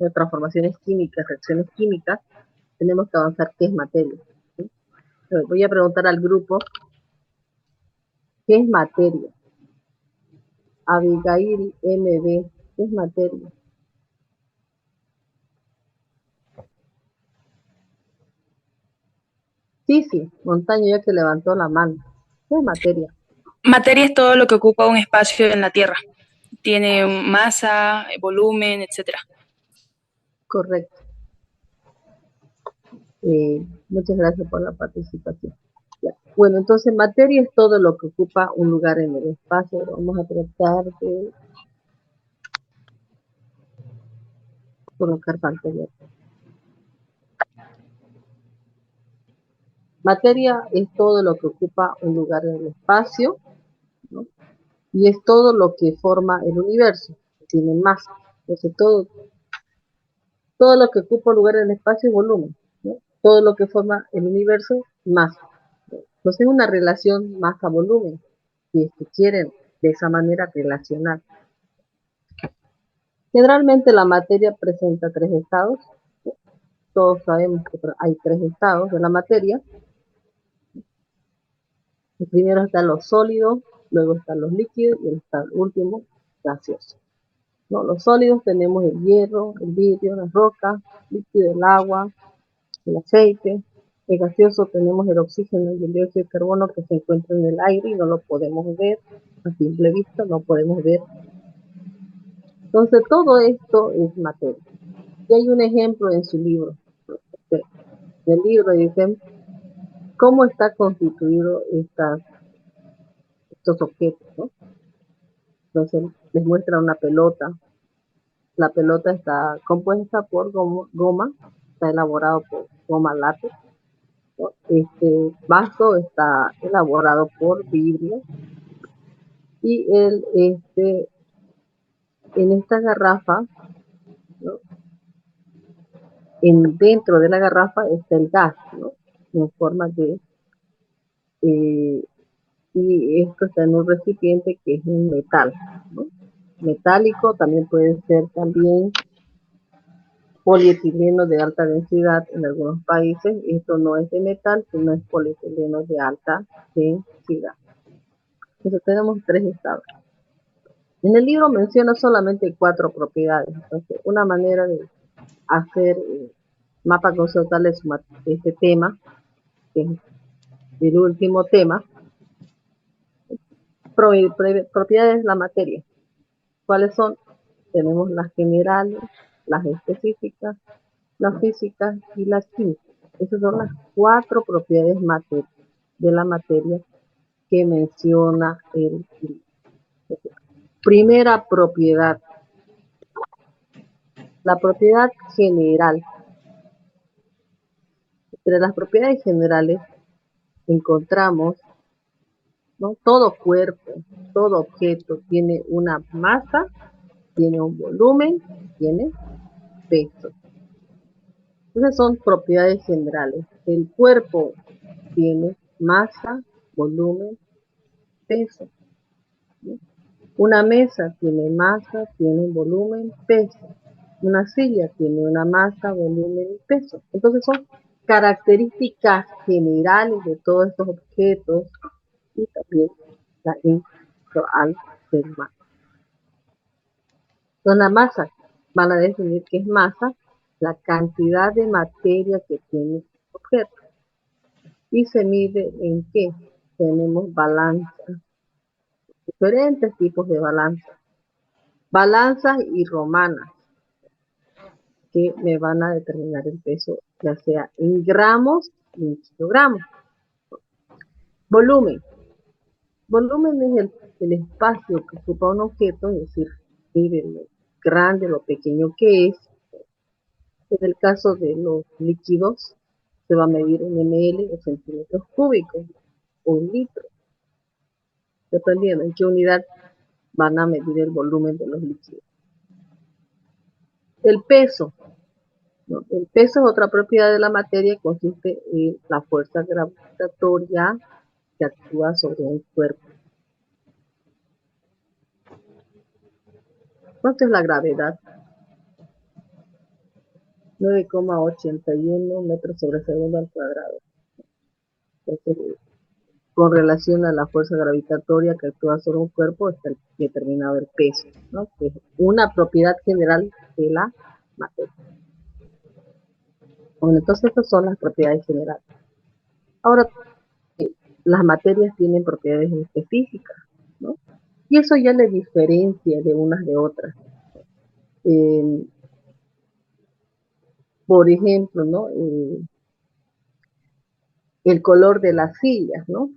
de transformaciones químicas, reacciones químicas, tenemos que avanzar qué es materia. ¿Sí? Voy a preguntar al grupo, ¿qué es materia? Abigail MB, ¿qué es materia? Sí, Montaño ya que levantó la mano. ¿Qué es materia? Materia es todo lo que ocupa un espacio en la Tierra. Tiene masa, volumen, etcétera. Correcto. Muchas gracias por la participación. Ya. Bueno, entonces materia es todo lo que ocupa un lugar en el espacio. Vamos a tratar de colocar pantalla. Materia es todo lo que ocupa un lugar en el espacio, ¿no? Y es todo lo que forma el universo, tiene masa. Entonces todo lo que ocupa un lugar en el espacio es volumen, ¿no? Todo lo que forma el universo, masa. Entonces es una relación masa-volumen, si es que quieren de esa manera relacionar. Generalmente la materia presenta tres estados. Todos sabemos que hay tres estados de la materia. El primero están los sólidos, luego están los líquidos y el último, gaseoso. ¿No? Los sólidos tenemos el hierro, el vidrio, las rocas, el líquido, el agua, el aceite. El gaseoso tenemos el oxígeno y el dióxido de carbono que se encuentran en el aire y no lo podemos ver a simple vista, no podemos ver. Entonces todo esto es materia. Y hay un ejemplo en su libro. El libro dice cómo está constituido estos objetos, ¿no? Entonces les muestra una pelota. La pelota está compuesta por goma, está elaborado por goma látex. ¿No? Este vaso está elaborado por vidrio y en esta garrafa, ¿no? Dentro de la garrafa está el gas, ¿no? En forma de y esto está en un recipiente que es un metal, ¿no? Metálico, también puede ser también polietileno de alta densidad en algunos países. Esto no es de metal, sino es polietileno de alta densidad. Entonces tenemos tres estados. En el libro menciona solamente 4 propiedades. Entonces, una manera de hacer mapa conceptual de este tema, que es el último tema, propiedades de la materia. ¿Cuáles son? Tenemos las generales, las específicas, las físicas y las químicas. Esas son las 4 propiedades de la materia que menciona el libro. Primera propiedad, la propiedad general. Entre las propiedades generales encontramos, ¿no? Todo cuerpo, todo objeto tiene una masa, tiene un volumen, tiene peso. Esas son propiedades generales. El cuerpo tiene masa, volumen, peso. ¿Sí? Una mesa tiene masa, tiene volumen, peso. Una silla tiene una masa, volumen y peso. Entonces son características generales de todos estos objetos y también la intro al ser humano. Entonces la masa, van a definir qué es masa, la cantidad de materia que tiene el objeto. Y se mide en qué? Tenemos balanza, diferentes tipos de balanza. Balanzas y romanas, que me van a determinar el peso, ya sea en gramos y en kilogramos. Volumen. Volumen es el espacio que ocupa un objeto, es decir, mide lo grande, lo pequeño que es. En el caso de los líquidos, se va a medir en ml o centímetros cúbicos o en litros, dependiendo en qué unidad van a medir el volumen de los líquidos. El peso. ¿No? El peso es otra propiedad de la materia, consiste en la fuerza gravitatoria que actúa sobre un cuerpo. ¿Cuánto es la gravedad? 9,81 metros sobre segundo al cuadrado. Entonces, con relación a la fuerza gravitatoria que actúa sobre un cuerpo, está determinado el peso, ¿no? Que es una propiedad general de la materia. Bueno, entonces estas son las propiedades generales. Ahora, las materias tienen propiedades específicas, ¿no? Y eso ya le diferencia de unas de otras. Eh, por ejemplo, ¿no? El color de las sillas, ¿no?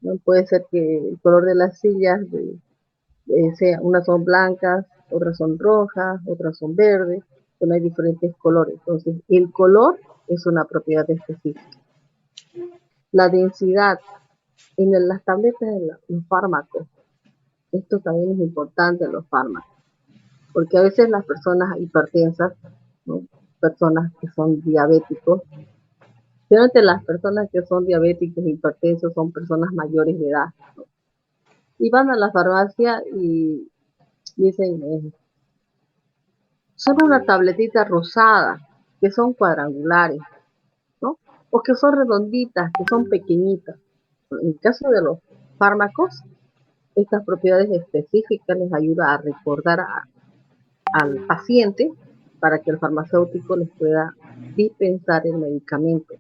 ¿No? Puede ser que el color de las sillas sea, unas son blancas, otras son rojas, otras son verdes, bueno, hay diferentes colores. Entonces, el color es una propiedad específica. La densidad en las tabletas de los fármacos, esto también es importante en los fármacos, porque a veces las personas hipertensas, ¿no? Personas que son diabéticos, generalmente las personas que son diabéticos e hipertensos son personas mayores de edad, ¿no? Y van a la farmacia y dicen, son una tabletita rosada, que son cuadrangulares, ¿no? O que son redonditas, que son pequeñitas. En el caso de los fármacos, estas propiedades específicas les ayuda a recordar al paciente para que el farmacéutico les pueda dispensar el medicamento.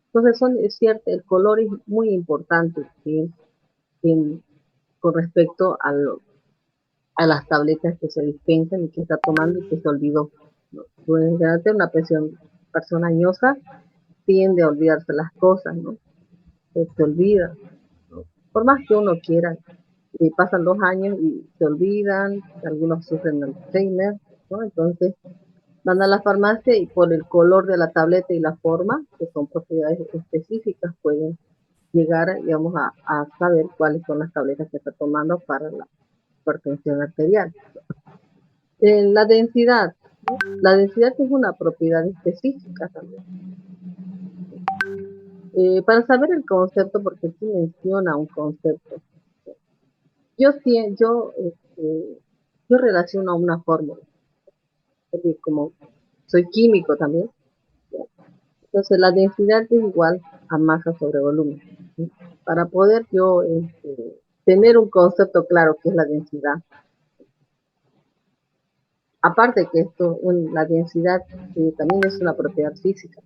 Entonces, es cierto, el color es muy importante, ¿sí? Con respecto a las tabletas que se dispensan y que está tomando y que se olvidó. ¿No? Pues, una persona añosa tiende a olvidarse las cosas, ¿no? Se olvida, ¿no? Por más que uno quiera, pasan 2 años y se olvidan, algunos sufren Alzheimer, ¿no? Entonces van a la farmacia y por el color de la tableta y la forma, que son propiedades específicas, pueden llegar, digamos, a saber cuáles son las tabletas que está tomando para la hipertensión arterial. La densidad, ¿no? La densidad es una propiedad específica también. Para saber el concepto, porque aquí menciona un concepto, yo, yo relaciono a una fórmula, porque como soy químico también, entonces la densidad es igual a masa sobre volumen. ¿Sí? Para poder yo tener un concepto claro que es la densidad. Aparte que la densidad también es una propiedad física.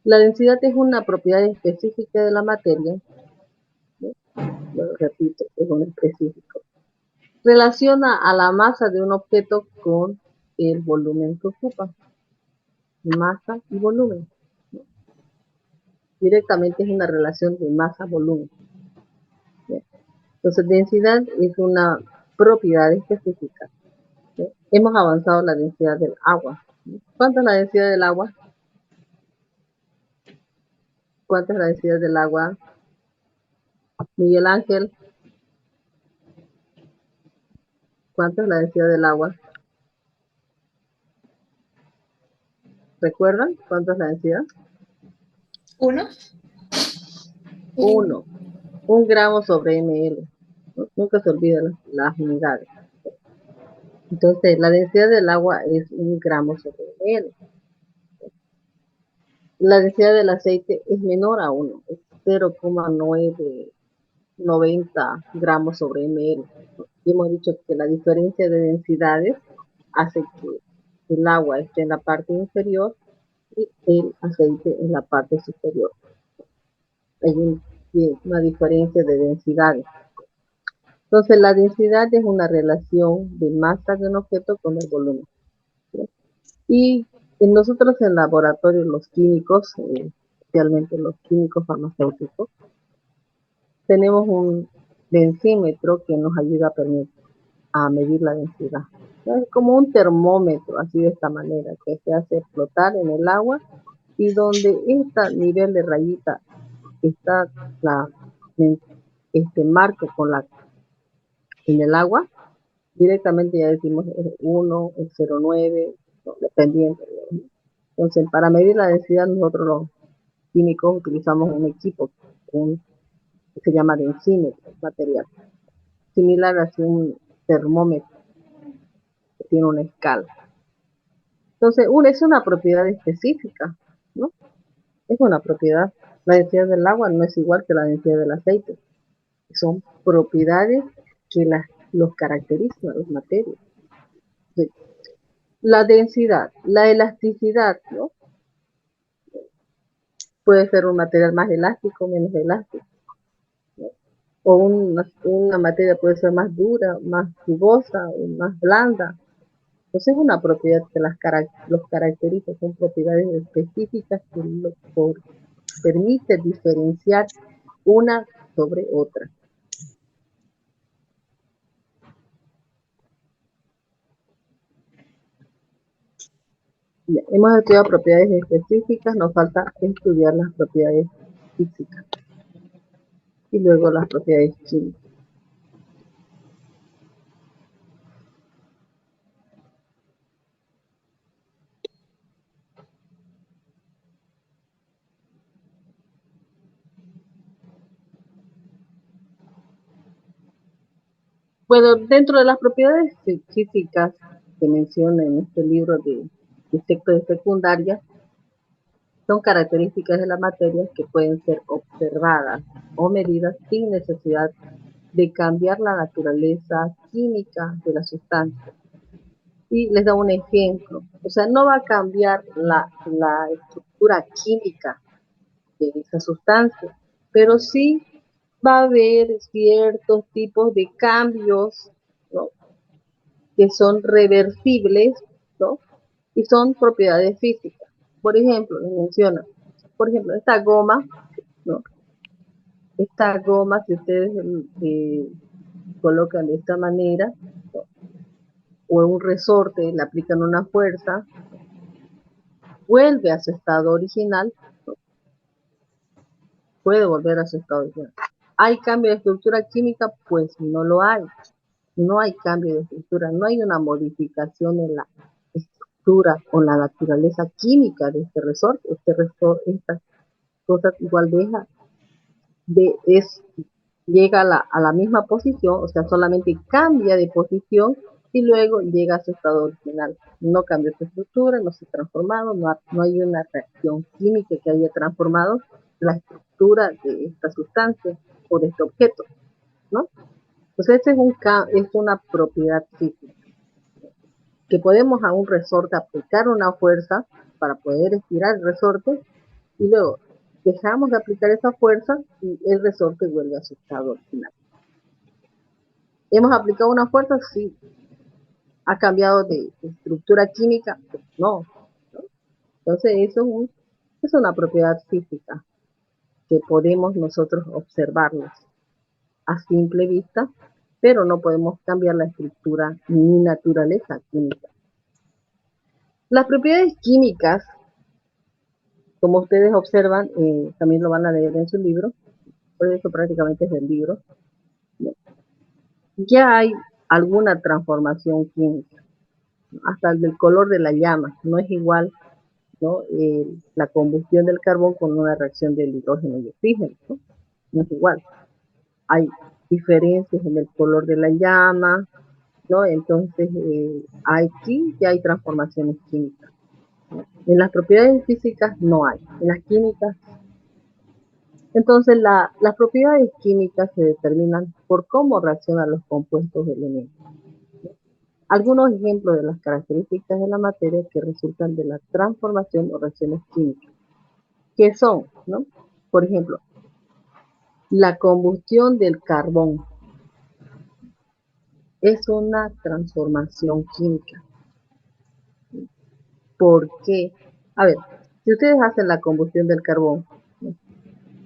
La densidad es una propiedad específica de la materia, ¿sí? Lo repito, es un específico. Relaciona a la masa de un objeto con el volumen que ocupa. Masa y volumen. Directamente es una relación de masa-volumen. Entonces, densidad es una propiedad específica. ¿Sí? Hemos avanzado en la densidad del agua. ¿Sí? ¿Cuánta es la densidad del agua? ¿Cuánta es la densidad del agua? Miguel Ángel, ¿cuánta es la densidad del agua? ¿Recuerdan cuánta es la densidad? 1. 1. 1 gramo sobre ml. ¿No? Nunca se olvidan las unidades. Entonces, la densidad del agua es 1 gramo sobre ml. La densidad del aceite es menor a 1, es 0,990 gramos sobre ml. Y hemos dicho que la diferencia de densidades hace que el agua esté en la parte inferior y el aceite en la parte superior. Hay una diferencia de densidades. Entonces, la densidad es una relación de masa de un objeto con el volumen. ¿Sí? Y nosotros en laboratorio, los químicos, especialmente los químicos farmacéuticos, tenemos un densímetro que nos ayuda a medir la densidad. Es como un termómetro, así de esta manera, que se hace flotar en el agua y donde este nivel de rayita está marco en el agua, directamente ya decimos 1, 0,9, no, dependiendo. Entonces, para medir la densidad, nosotros los químicos utilizamos un equipo que se llama densímetro material, similar a un termómetro que tiene una escala. Entonces, es una propiedad específica, ¿no? Es una propiedad. La densidad del agua no es igual que la densidad del aceite. Son propiedades que los caracterizan, las materias. La densidad, la elasticidad, ¿no? Puede ser un material más elástico, menos elástico, ¿no? O una materia puede ser más dura, más jugosa, o más blanda. Entonces es una propiedad que los caracteriza, son propiedades específicas que permite diferenciar una sobre otra. Ya, hemos estudiado propiedades específicas, nos falta estudiar las propiedades físicas y luego las propiedades químicas. Bueno, dentro de las propiedades físicas que menciona en este libro de sexto de secundaria, son características de la materia que pueden ser observadas o medidas sin necesidad de cambiar la naturaleza química de la sustancia. Y les da un ejemplo. O sea, no va a cambiar la estructura química de esa sustancia, pero sí va a haber ciertos tipos de cambios, ¿no? Que son reversibles, ¿no? Y son propiedades físicas. Por ejemplo, les menciona, por ejemplo, esta goma, ¿no? Esta goma, si ustedes colocan de esta manera, ¿no? O en un resorte, le aplican una fuerza, vuelve a su estado original, ¿no? Puede volver a su estado original. ¿Hay cambio de estructura química? Pues no lo hay. No hay cambio de estructura, no hay una modificación en la estructura o la naturaleza química de este resorte. Esta cosa igual llega a la misma posición, o sea, solamente cambia de posición y luego llega a su estado original. No cambió su estructura, no se ha transformado, no hay una reacción química que haya transformado la estructura de esta sustancia o de este objeto, ¿no? Entonces, es una propiedad física, que podemos a un resorte aplicar una fuerza para poder estirar el resorte y luego dejamos de aplicar esa fuerza y el resorte vuelve a su estado original. ¿Hemos aplicado una fuerza? Sí. ¿Ha cambiado de estructura química? Pues no, ¿no? Entonces eso es una propiedad física que podemos nosotros observarlos a simple vista, pero no podemos cambiar la estructura ni naturaleza química. Las propiedades químicas, como ustedes observan, también lo van a leer en su libro, por eso prácticamente es del libro, ¿no? Ya hay alguna transformación química, ¿no? Hasta el color de la llama, no es igual, ¿no? La combustión del carbón con una reacción del hidrógeno y oxígeno, ¿no? No es igual. Hay diferencias en el color de la llama, ¿no? Entonces, aquí ya hay transformaciones químicas, ¿no? En las propiedades físicas no hay, en las químicas. Entonces, las propiedades químicas se determinan por cómo reaccionan los compuestos de elementos. Algunos ejemplos de las características de la materia que resultan de la transformación o reacciones químicas. ¿Qué son? ¿No? Por ejemplo, la combustión del carbón es una transformación química. ¿Por qué? A ver, si ustedes hacen la combustión del carbón, ¿no?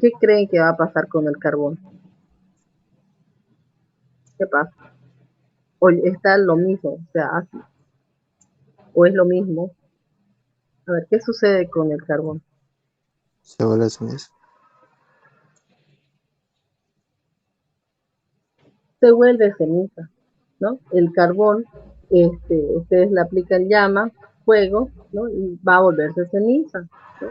¿Qué creen que va a pasar con el carbón? ¿Qué pasa? O está lo mismo, o sea, así, o es lo mismo. A ver, ¿qué sucede con el carbón? Se vuelve ceniza. Se vuelve ceniza, ¿no? El carbón, ustedes le aplican llama, fuego, ¿no? Y va a volverse ceniza, ¿no?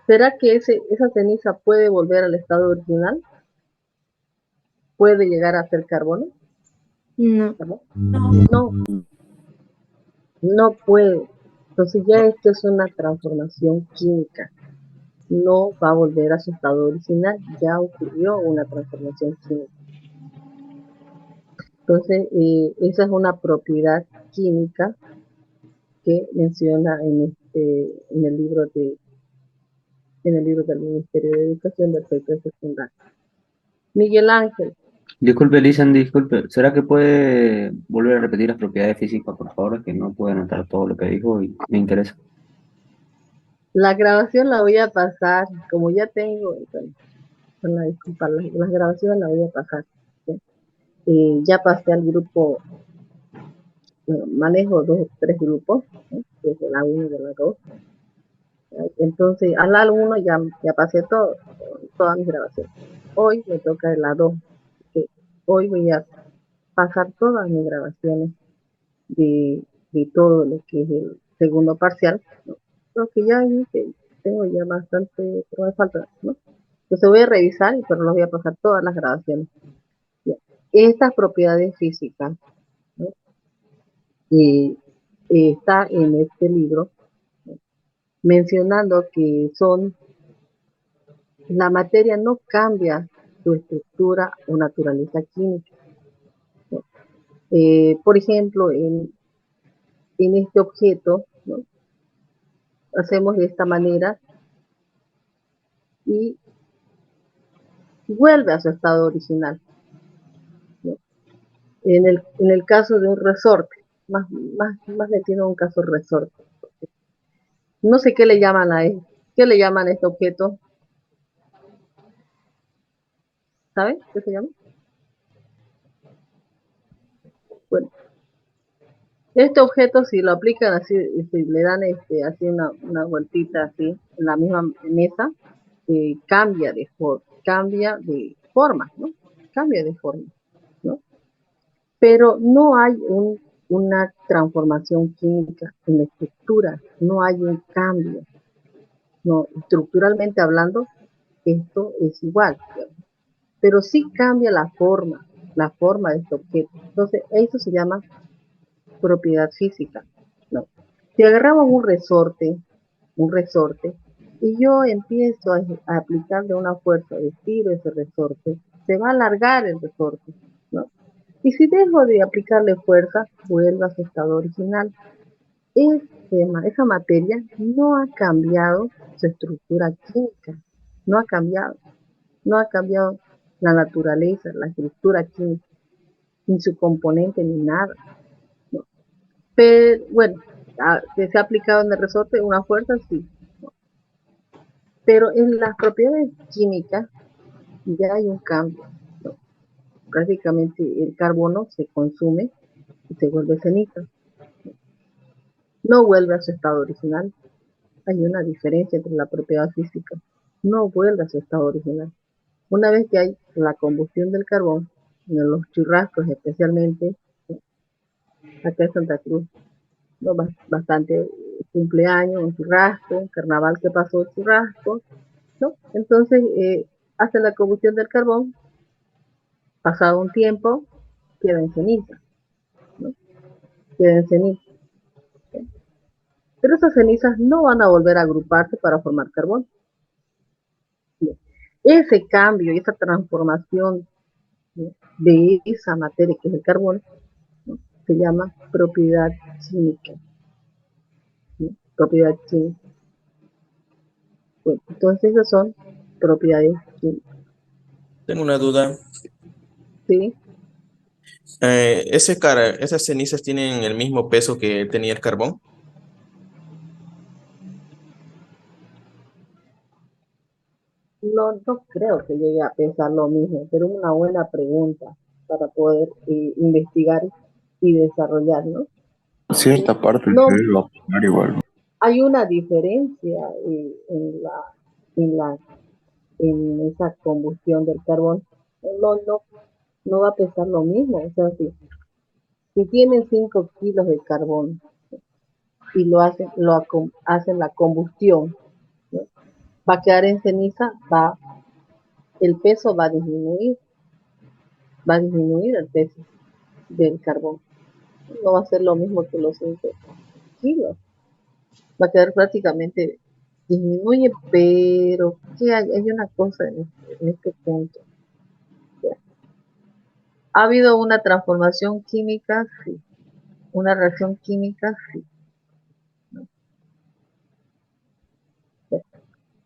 ¿Será que esa ceniza puede volver al estado original? ¿Puede llegar a ser carbono? No. ¿No? No, no puede. Entonces ya esto es una transformación química. No va a volver a su estado original, ya ocurrió una transformación química. Entonces, esa es una propiedad química que menciona en el libro del Ministerio de Educación del sector secundario. Miguel Ángel, Disculpe, Lisan, disculpe. ¿Será que puede volver a repetir las propiedades físicas, por favor? Que no puedo anotar todo lo que dijo y me interesa. la grabación la voy a pasar, como ya tengo, bueno, con la disculpa, las grabaciones las voy a pasar. ¿Sí? Ya pasé al grupo, bueno, manejo 2 o 3 grupos, ¿sí? Desde la 1 y de la 2. Entonces, al la 1 ya pasé todas mis grabaciones. Hoy me toca el la 2. Que hoy voy a pasar todas mis grabaciones de todo lo que es el segundo parcial, ¿no? Creo que ya tengo ya bastante, pero me falta, ¿no? Entonces voy a revisar, pero los voy a pasar todas las grabaciones. Ya. Estas propiedades físicas, ¿no? Y está en este libro, ¿no? Mencionando que la materia no cambia su estructura o naturaleza química, ¿no? Por ejemplo, en este objeto, ¿no? Hacemos de esta manera y vuelve a su estado original, ¿no? En el caso de un resorte, más le tiene un caso resorte. No sé qué le llaman qué le llaman a este objeto, ¿sabes qué se llama? Bueno, este objeto si lo aplican así, si le dan así una vueltita así en la misma mesa, cambia de forma, ¿no? Cambia de forma, ¿no? Pero no hay una transformación química en la estructura, no hay un cambio, no, estructuralmente hablando, esto es igual, digamos, pero sí cambia la forma de este objeto. Entonces, eso se llama propiedad física, ¿no? Si agarramos un resorte, y yo empiezo a aplicarle una fuerza, estiro ese resorte, se va a alargar el resorte, ¿no? Y si dejo de aplicarle fuerza, vuelve a su estado original. Esa materia no ha cambiado su estructura química, no ha cambiado, no ha cambiado la naturaleza, la estructura química, ni su componente, ni nada, ¿no? Pero bueno, que se ha aplicado en el resorte una fuerza, sí, ¿no? Pero en las propiedades químicas ya hay un cambio, ¿no? Prácticamente el carbono se consume y se vuelve ceniza, no vuelve a su estado original. Hay una diferencia entre la propiedad física, no vuelve a su estado original. Una vez que hay la combustión del carbón, en los churrascos especialmente, ¿no? Acá en Santa Cruz, ¿no? Bastante cumpleaños, un churrasco, un carnaval que pasó churrasco, ¿no? Entonces hacen la combustión del carbón, pasado un tiempo, queda en ceniza, ¿no? Queda en ceniza, ¿sí? Pero esas cenizas no van a volver a agruparse para formar carbón. ¿Sí? Ese cambio, esa transformación, ¿no? De esa materia que es el carbón, ¿no? Se llama propiedad química, ¿no? Propiedad química. Bueno, entonces esas son propiedades químicas, Tengo una duda. ¿sí? ¿Esas cenizas tienen el mismo peso que tenía el carbón? No creo que llegue a pensar lo mismo, pero una buena pregunta para poder investigar y desarrollar, ¿no? Cierta parte No, se va a opinar igual. hay una diferencia en la, en esa combustión del carbón. No, no, no va a pesar lo mismo. O sea, si tienen 5 kilos de carbón y hacen la combustión, ¿no? Va a quedar en ceniza, el peso va a disminuir el peso del carbón. No va a ser lo mismo que los 5 kilos. va a quedar prácticamente disminuye, pero ¿qué hay una cosa en este punto. ¿Ha habido una transformación química? Sí. ¿Una reacción química? Sí. Bueno,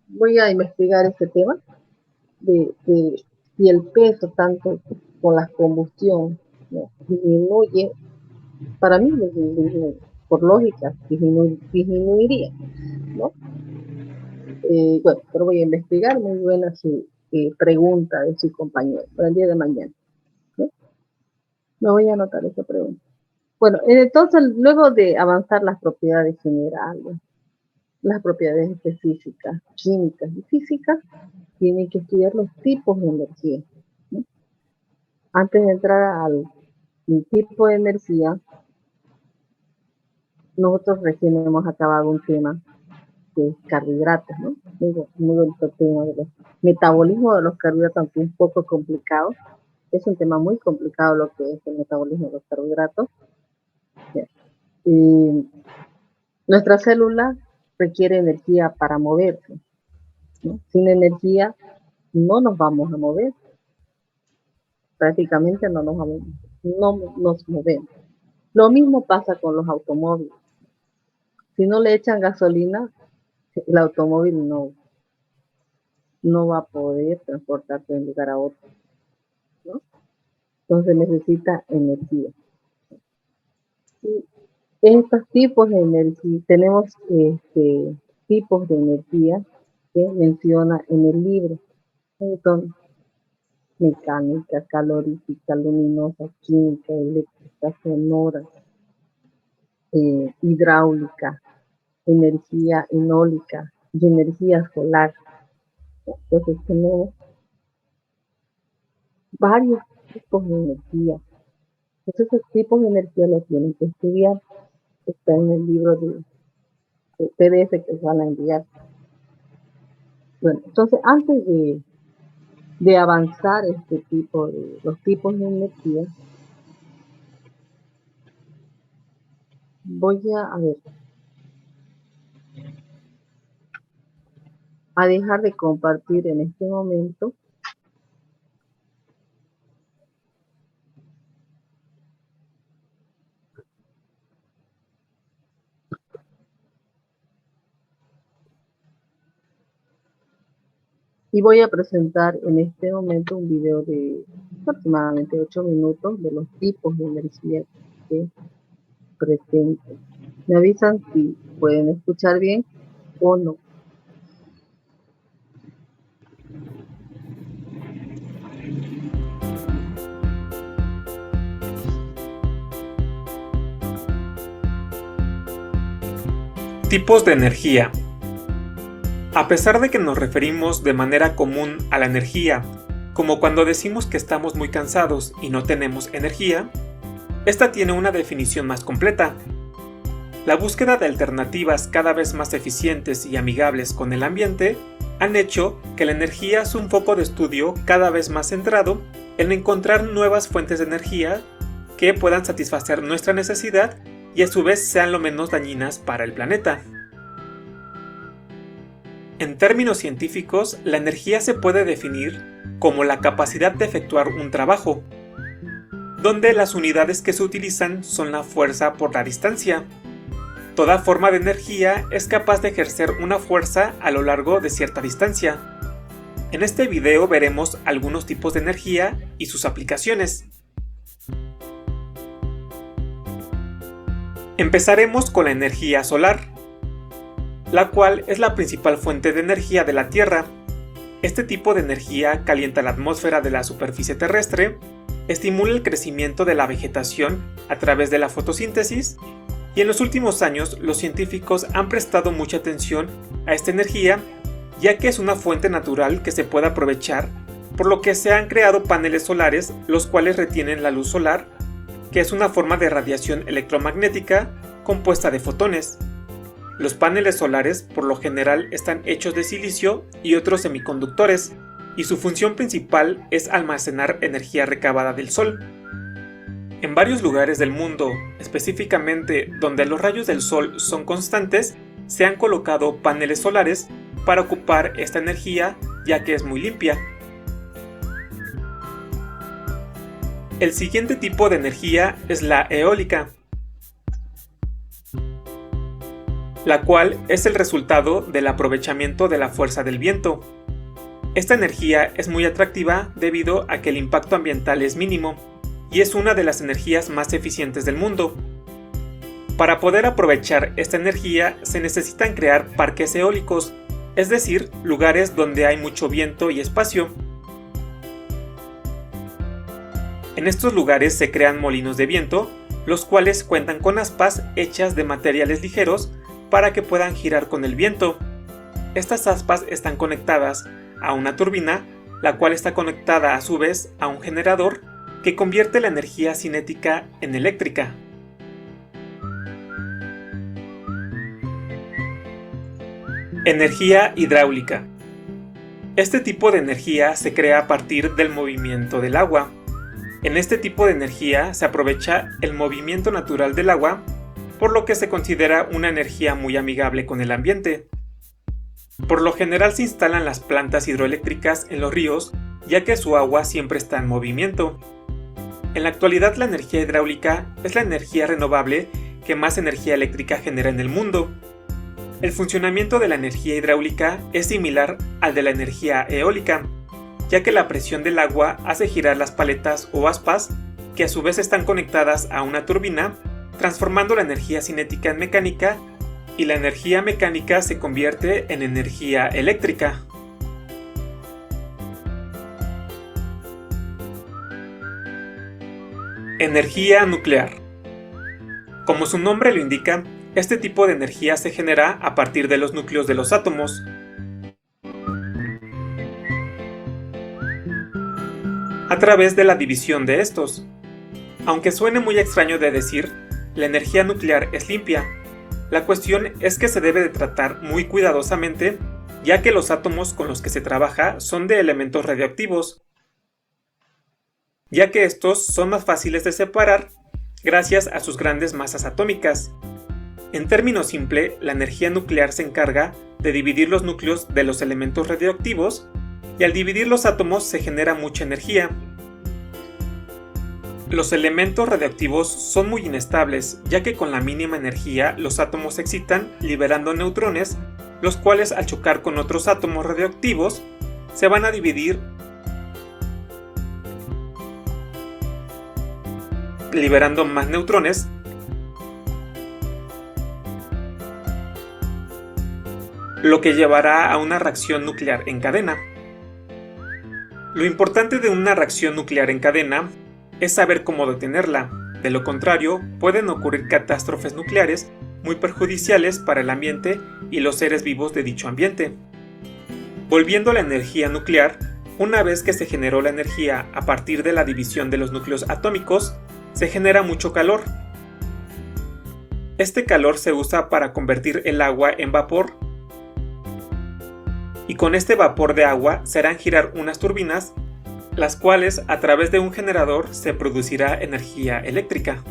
voy a investigar este tema de si el peso tanto con la combustión, ¿no?, disminuye. Para mí, por lógica, disminuiría, ¿no? Bueno, pero voy a investigar. Muy buena su pregunta de su compañero para el día de mañana, ¿sí? Me voy a anotar esa pregunta. Bueno, entonces, luego de avanzar las propiedades generales, las propiedades específicas, químicas y físicas, tienen que estudiar los tipos de energía, ¿sí? Antes de entrar al tipo de energía, nosotros recién hemos acabado un tema de carbohidratos, ¿no? Muy bonito tema de los metabolismo de los carbohidratos, aunque un poco complicado. Es un tema muy complicado lo que es el metabolismo de los carbohidratos. Y nuestra célula requiere energía para moverse, ¿no? Sin energía no nos vamos a mover. Prácticamente no nos movemos. Lo mismo pasa con los automóviles. Si no le echan gasolina, el automóvil no va a poder transportarse de un lugar a otro, ¿no? Entonces necesita energía. Y estos tipos de energía, tenemos tipos de energía que menciona en el libro. Son mecánica, calorífica, luminosa, química, eléctrica, sonora, hidráulica, energía eólica y energía solar. Entonces tenemos varios tipos de energía. Entonces esos tipos de energía los tienen que estudiar. Está en el libro de PDF que les van a enviar. Bueno, entonces antes de avanzar los tipos de energía, voy a dejar de compartir en este momento y voy a presentar en este momento un video de aproximadamente 8 minutos de los tipos de energía que presento. Me avisan si pueden escuchar bien o no. Tipos de energía. A pesar de que nos referimos de manera común a la energía, como cuando decimos que estamos muy cansados y no tenemos energía, esta tiene una definición más completa. La búsqueda de alternativas cada vez más eficientes y amigables con el ambiente han hecho que la energía sea un foco de estudio cada vez más centrado en encontrar nuevas fuentes de energía que puedan satisfacer nuestra necesidad y a su vez sean lo menos dañinas para el planeta. En términos científicos, la energía se puede definir como la capacidad de efectuar un trabajo, donde las unidades que se utilizan son la fuerza por la distancia. Toda forma de energía es capaz de ejercer una fuerza a lo largo de cierta distancia. En este video veremos algunos tipos de energía y sus aplicaciones. Empezaremos con la energía solar, la cual es la principal fuente de energía de la Tierra. Este tipo de energía calienta la atmósfera de la superficie terrestre, estimula el crecimiento de la vegetación a través de la fotosíntesis, y en los últimos años los científicos han prestado mucha atención a esta energía, ya que es una fuente natural que se puede aprovechar, por lo que se han creado paneles solares los cuales retienen la luz solar, que es una forma de radiación electromagnética compuesta de fotones. Los paneles solares por lo general están hechos de silicio y otros semiconductores, y su función principal es almacenar energía recabada del sol. En varios lugares del mundo, específicamente donde los rayos del sol son constantes, se han colocado paneles solares para ocupar esta energía, ya que es muy limpia. El siguiente tipo de energía es la eólica, la cual es el resultado del aprovechamiento de la fuerza del viento. Esta energía es muy atractiva debido a que el impacto ambiental es mínimo y es una de las energías más eficientes del mundo. Para poder aprovechar esta energía se necesitan crear parques eólicos, es decir, lugares donde hay mucho viento y espacio. En estos lugares se crean molinos de viento, los cuales cuentan con aspas hechas de materiales ligeros para que puedan girar con el viento. Estas aspas están conectadas a una turbina, la cual está conectada a su vez a un generador que convierte la energía cinética en eléctrica. Energía hidráulica. Este tipo de energía se crea a partir del movimiento del agua. En este tipo de energía se aprovecha el movimiento natural del agua, por lo que se considera una energía muy amigable con el ambiente. Por lo general se instalan las plantas hidroeléctricas en los ríos, ya que su agua siempre está en movimiento. En la actualidad la energía hidráulica es la energía renovable que más energía eléctrica genera en el mundo. El funcionamiento de la energía hidráulica es similar al de la energía eólica, ya que la presión del agua hace girar las paletas o aspas, que a su vez están conectadas a una turbina, transformando la energía cinética en mecánica, y la energía mecánica se convierte en energía eléctrica. Energía nuclear. Como su nombre lo indica, este tipo de energía se genera a partir de los núcleos de los átomos. A través de la división de estos. Aunque suene muy extraño de decir, la energía nuclear es limpia. La cuestión es que se debe de tratar muy cuidadosamente, ya que los átomos con los que se trabaja son de elementos radioactivos, ya que estos son más fáciles de separar gracias a sus grandes masas atómicas. En términos simples, la energía nuclear se encarga de dividir los núcleos de los elementos radioactivos, y al dividir los átomos se genera mucha energía. Los elementos radioactivos son muy inestables, ya que con la mínima energía los átomos se excitan liberando neutrones, los cuales al chocar con otros átomos radioactivos se van a dividir liberando más neutrones, lo que llevará a una reacción nuclear en cadena. Lo importante de una reacción nuclear en cadena es saber cómo detenerla, de lo contrario pueden ocurrir catástrofes nucleares muy perjudiciales para el ambiente y los seres vivos de dicho ambiente. Volviendo a la energía nuclear, una vez que se generó la energía a partir de la división de los núcleos atómicos, se genera mucho calor. Este calor se usa para convertir el agua en vapor, y con este vapor de agua se harán girar unas turbinas, las cuales a través de un generador se producirá energía eléctrica.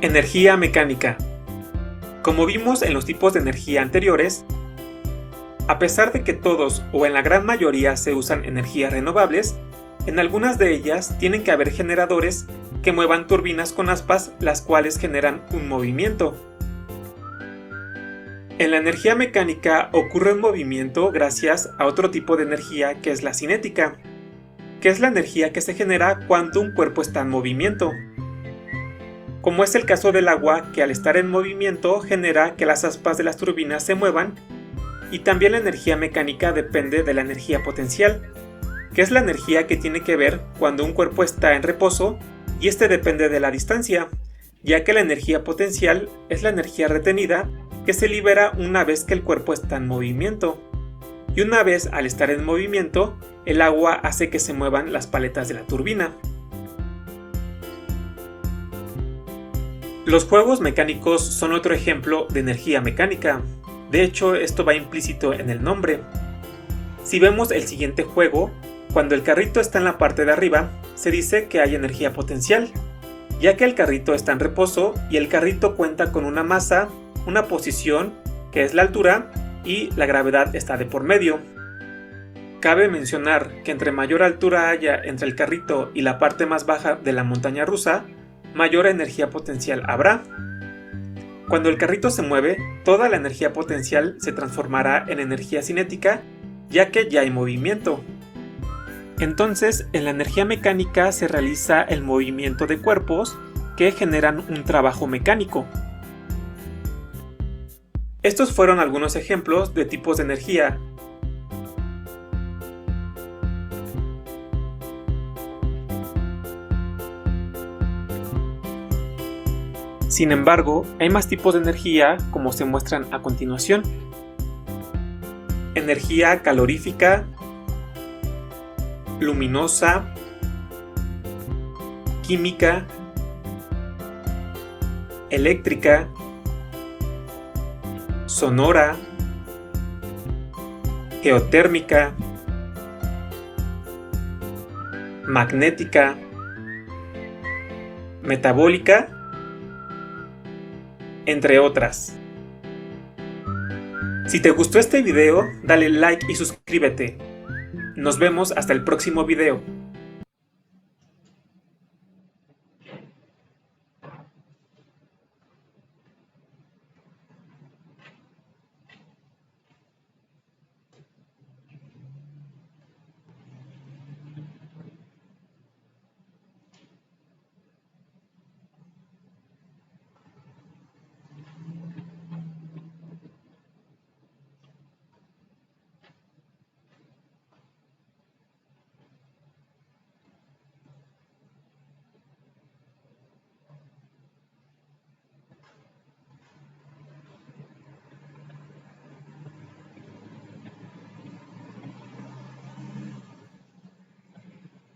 Energía mecánica. Como vimos en los tipos de energía anteriores, a pesar de que todos o en la gran mayoría se usan energías renovables, en algunas de ellas tienen que haber generadores que muevan turbinas con aspas, las cuales generan un movimiento. En la energía mecánica ocurre un movimiento gracias a otro tipo de energía que es la cinética, que es la energía que se genera cuando un cuerpo está en movimiento. Como es el caso del agua, que al estar en movimiento genera que las aspas de las turbinas se muevan, y también la energía mecánica depende de la energía potencial, que es la energía que tiene que ver cuando un cuerpo está en reposo, y este depende de la distancia, ya que la energía potencial es la energía retenida que se libera una vez que el cuerpo está en movimiento, y una vez al estar en movimiento, el agua hace que se muevan las paletas de la turbina. Los juegos mecánicos son otro ejemplo de energía mecánica. De hecho, esto va implícito en el nombre. Si vemos el siguiente juego, Cuando el carrito está en la parte de arriba, se dice que hay energía potencial, ya que el carrito está en reposo y el carrito cuenta con una masa, una posición, que es la altura, y la gravedad está de por medio. Cabe mencionar que entre mayor altura haya entre el carrito y la parte más baja de la montaña rusa, mayor energía potencial habrá. Cuando el carrito se mueve, toda la energía potencial se transformará en energía cinética, ya que ya hay movimiento. Entonces, en la energía mecánica se realiza el movimiento de cuerpos que generan un trabajo mecánico. Estos fueron algunos ejemplos de tipos de energía. Sin embargo, hay más tipos de energía como se muestran a continuación. Energía calorífica, luminosa, química, eléctrica, sonora, geotérmica, magnética, metabólica, entre otras. Si te gustó este video, dale like y suscríbete. Nos vemos hasta el próximo video.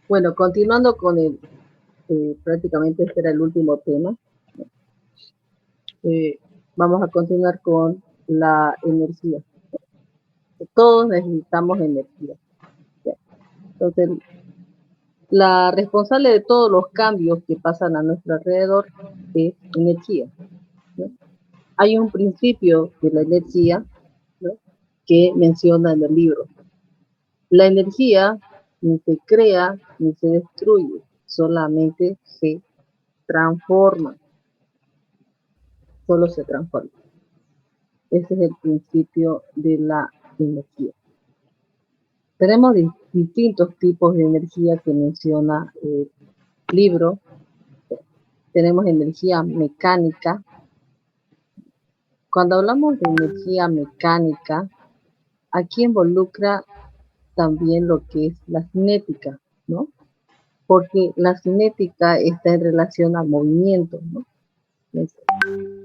Bueno, continuando con prácticamente este era el último tema. Vamos a continuar con la energía. Todos necesitamos energía. Entonces, la responsable de todos los cambios que pasan a nuestro alrededor es energía, ¿no? Hay un principio de la energía, ¿no?, que menciona en el libro. La energía ni se crea ni se destruye, solamente se transforma. Solo se transforma. Ese es el principio de la energía. Tenemos distintos tipos de energía que menciona el libro. Tenemos energía mecánica. Cuando hablamos de energía mecánica, aquí involucra también lo que es la cinética, ¿no? Porque la cinética está en relación al movimiento, ¿no?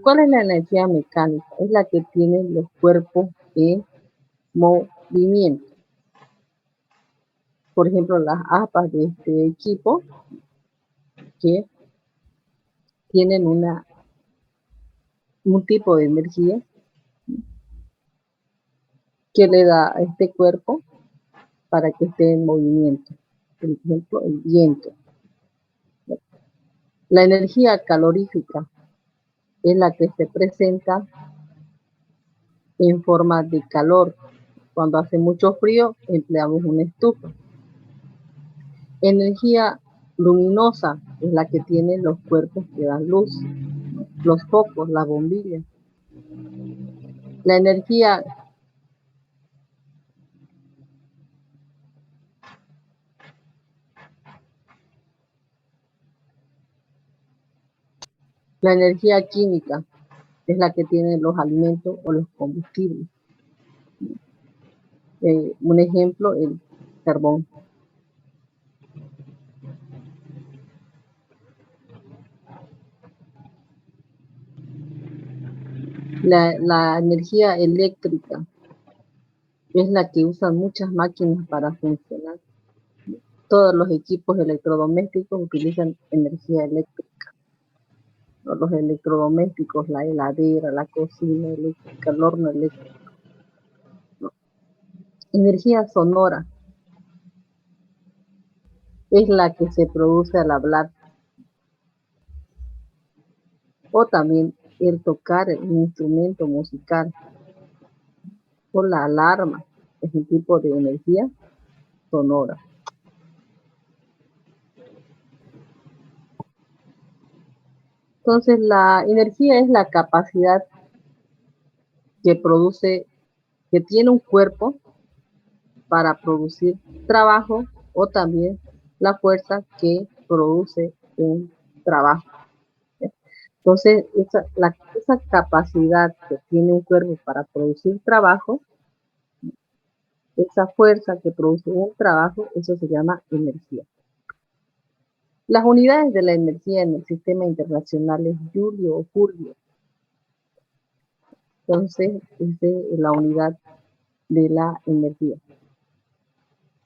¿Cuál es la energía mecánica? Es la que tienen los cuerpos en movimiento. Por ejemplo, las aspas de este equipo que tienen un tipo de energía que le da a este cuerpo para que esté en movimiento. Por ejemplo, el viento. La energía calorífica es la que se presenta en forma de calor. Cuando hace mucho frío, empleamos una estufa. Energía luminosa es la que tienen los cuerpos que dan luz, los focos, las bombillas. La energía química es la que tienen los alimentos o los combustibles. Un ejemplo, el carbón. La energía eléctrica es la que usan muchas máquinas para funcionar. Todos los equipos electrodomésticos utilizan energía eléctrica. Los electrodomésticos, la heladera, la cocina eléctrica, el horno eléctrico. Energía sonora es la que se produce al hablar, o también el tocar un instrumento musical, o la alarma, es un tipo de energía sonora. Entonces, la energía es la capacidad que produce, que tiene un cuerpo para producir trabajo, o también la fuerza que produce un trabajo. Entonces, esa capacidad que tiene un cuerpo para producir trabajo, esa fuerza que produce un trabajo, eso se llama energía. Las unidades de la energía en el sistema internacional es Julio o Julio. Entonces, esa es la unidad de la energía.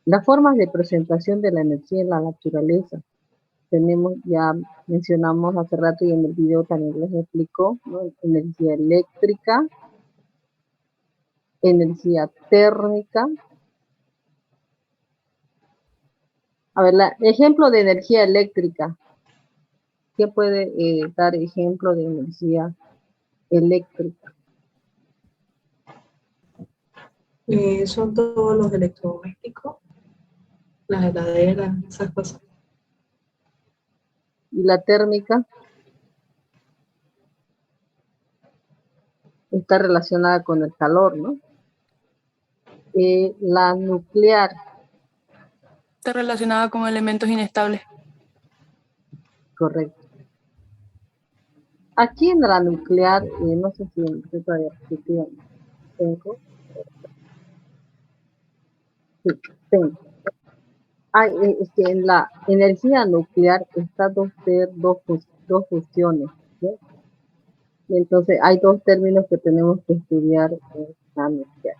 Las formas de presentación de la energía en la naturaleza. Tenemos, ya mencionamos hace rato y en el video también les explicó, ¿no? Energía eléctrica, energía térmica. A ver, ejemplo de energía eléctrica. ¿Qué puede dar ejemplo de energía eléctrica? Son todos los electrodomésticos, las heladeras, esas cosas. Y la térmica está relacionada con el calor, ¿no? La nuclear. Está relacionada con elementos inestables. Correcto. Aquí en la nuclear, no sé si en esta diapositiva tengo. Sí, tengo. Es que en la energía nuclear está dos fusiones, ¿sí? Entonces hay dos términos que tenemos que estudiar en la nuclear.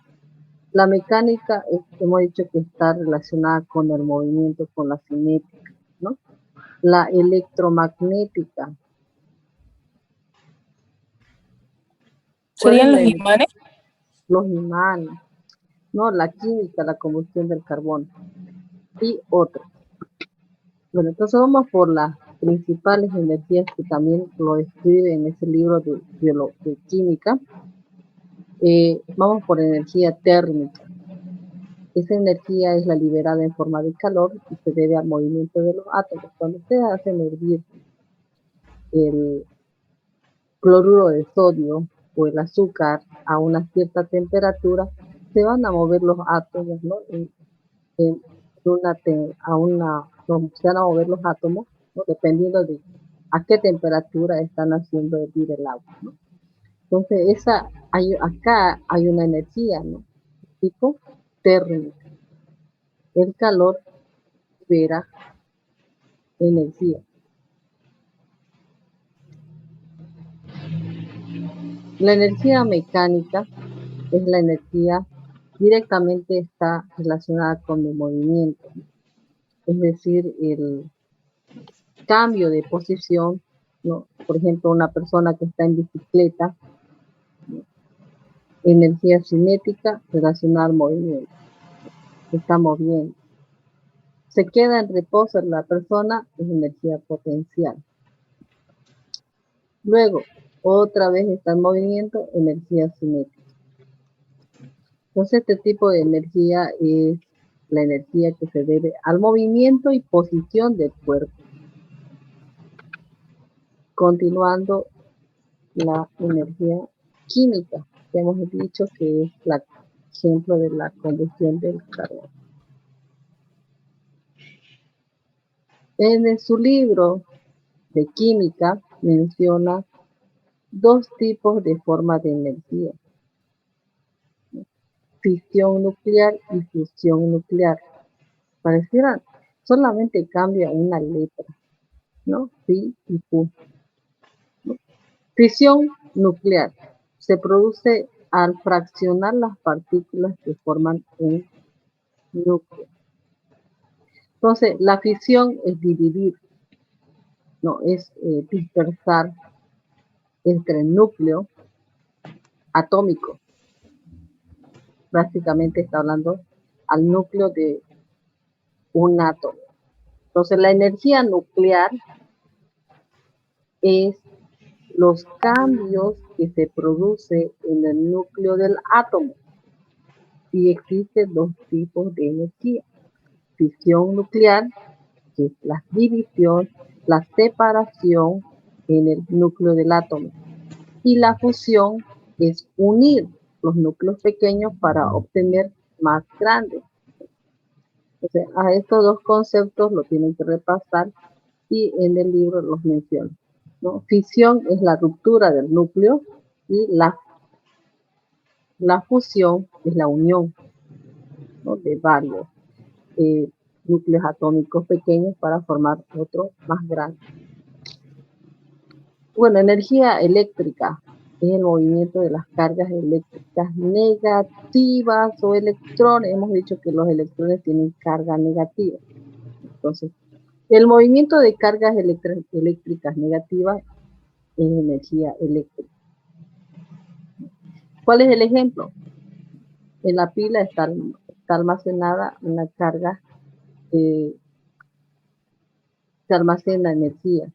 La mecánica, hemos dicho que está relacionada con el movimiento, con la cinética, ¿no? La electromagnética. ¿Serían los imanes? Los imanes, ¿no? La química, la combustión del carbono y otras. Bueno, entonces vamos por las principales energías que también lo describe en ese libro de química. Vamos por energía térmica. Esa energía es la liberada en forma de calor y se debe al movimiento de los átomos. Cuando ustedes hacen hervir el cloruro de sodio o el azúcar a una cierta temperatura, se van a mover los átomos, ¿no? Se van a mover los átomos, ¿no? Dependiendo de a qué temperatura están haciendo hervir el agua, ¿no? Entonces, acá hay una energía, ¿no? Tipo térmica. El calor libera energía. La energía mecánica es la energía directamente está relacionada con el movimiento, es decir, el cambio de posición, ¿no? Por ejemplo, una persona que está en bicicleta, ¿no? Energía cinética relacionada al movimiento, se está moviendo. Se queda en reposo la persona, es energía potencial. Luego, otra vez está en movimiento, energía cinética. Entonces, este tipo de energía es la energía que se debe al movimiento y posición del cuerpo. Continuando, la energía química, que hemos dicho que es el ejemplo de la combustión del carbón. En su libro de química menciona dos tipos de forma de energía: fisión nuclear y fusión nuclear. Pareciera, solamente cambia una letra, ¿no? Fi y fu. ¿No? Fisión nuclear se produce al fraccionar las partículas que forman un núcleo. Entonces, la fisión es dividir, no es dispersar entre el núcleo atómico. Prácticamente está hablando al núcleo de un átomo. Entonces, la energía nuclear es los cambios que se producen en el núcleo del átomo. Y existen dos tipos de energía. Fisión nuclear, que es la división, la separación en el núcleo del átomo. Y la fusión es unir los núcleos pequeños para obtener más grandes. Entonces, a estos dos conceptos lo tienen que repasar y en el libro los menciono, ¿no? Fisión es la ruptura del núcleo y la fusión es la unión, ¿no?, de varios núcleos atómicos pequeños para formar otro más grande. Bueno, energía eléctrica es el movimiento de las cargas eléctricas negativas o electrones. Hemos dicho que los electrones tienen carga negativa. Entonces, el movimiento de cargas eléctricas negativas es energía eléctrica. ¿Cuál es el ejemplo? En la pila está almacenada una carga, se almacena energía.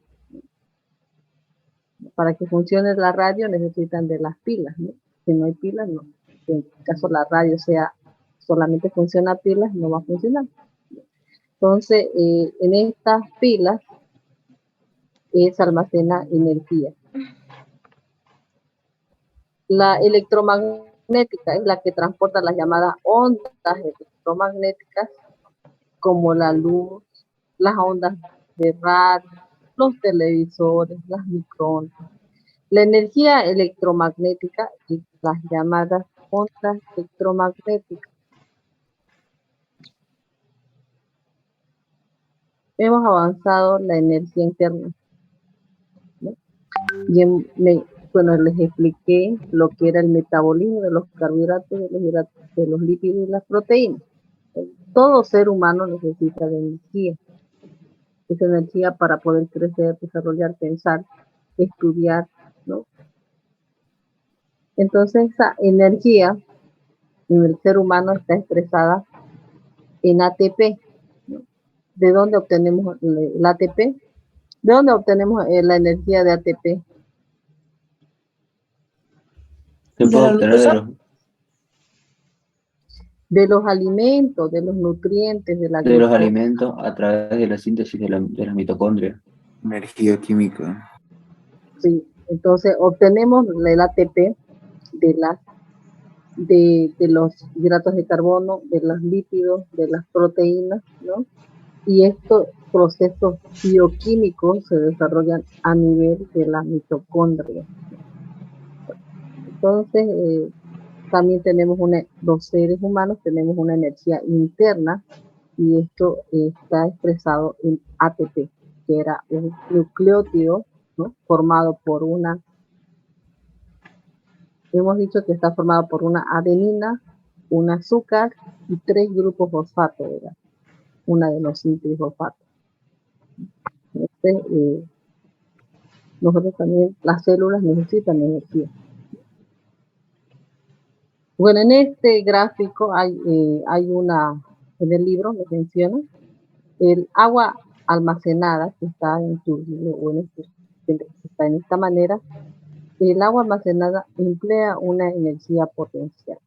Para que funcione la radio necesitan de las pilas, ¿no? Si no hay pilas, no. Si en caso la radio solamente funciona a pilas, no va a funcionar. Entonces, en estas pilas se almacena energía. La electromagnética es la que transporta las llamadas ondas electromagnéticas, como la luz, las ondas de radio, los televisores, las microondas. La energía electromagnética y las llamadas ondas electromagnéticas. Hemos avanzado la energía interna, ¿no? Y bueno, les expliqué lo que era el metabolismo de los carbohidratos, de los lípidos y las proteínas. Todo ser humano necesita de energía. Esa energía para poder crecer, desarrollar, pensar, estudiar, ¿no? Entonces, esa energía en el ser humano está expresada en ATP, ¿no? ¿De dónde obtenemos el ATP? ¿De dónde obtenemos la energía de ATP? Se puede obtener de los alimentos, de los nutrientes, de la de los glucosa. alimentos a través de la síntesis de las mitocondrias. Energía química. Sí, entonces obtenemos el ATP de los hidratos de carbono, de los lípidos, de las proteínas, ¿no? Y estos procesos bioquímicos se desarrollan a nivel de la mitocondria. Entonces, también tenemos los seres humanos tenemos una energía interna y esto está expresado en ATP, que era un nucleótido, ¿no?, formado por hemos dicho que está formado por una adenina, un azúcar y 3 grupos fosfato, ¿verdad? Una adenosín-trifosfato. Entonces, nosotros también, las células necesitan energía. Bueno, en este gráfico hay en el libro me menciona, el agua almacenada, que está en está en esta manera. El agua almacenada emplea una energía potencial.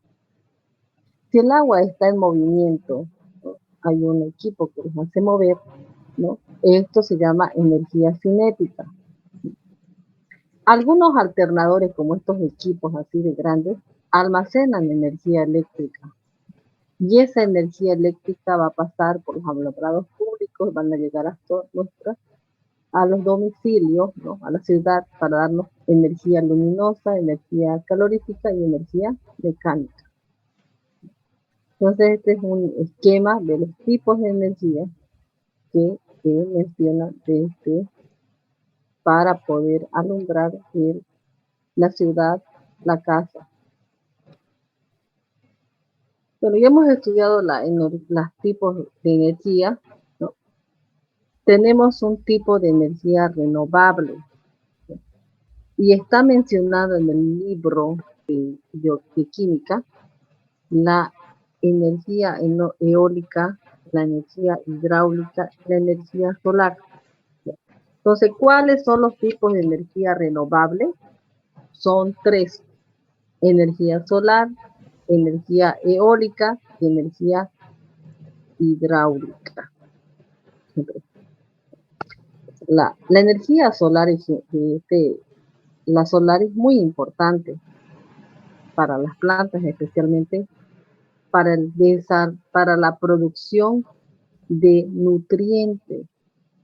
Si el agua está en movimiento, ¿no?, hay un equipo que los hace mover, ¿no? Esto se llama energía cinética. Algunos alternadores, como estos equipos así de grandes, almacenan energía eléctrica. Y esa energía eléctrica va a pasar por los alumbrados públicos, van a llegar a los domicilios, ¿no?, a la ciudad, para darnos energía luminosa, energía calorífica y energía mecánica. Entonces, este es un esquema de los tipos de energía que menciona para poder alumbrar la ciudad, la casa. Bueno, ya hemos estudiado los tipos de energía, ¿no? Tenemos un tipo de energía renovable, ¿no?, y está mencionado en el libro de química, la energía eólica la energía hidráulica y la energía solar. Entonces, ¿cuáles son los tipos de energía renovable? Son 3. Energía solar, energía eólica y energía hidráulica. La energía solar la solar es muy importante para las plantas, especialmente para la producción de nutrientes.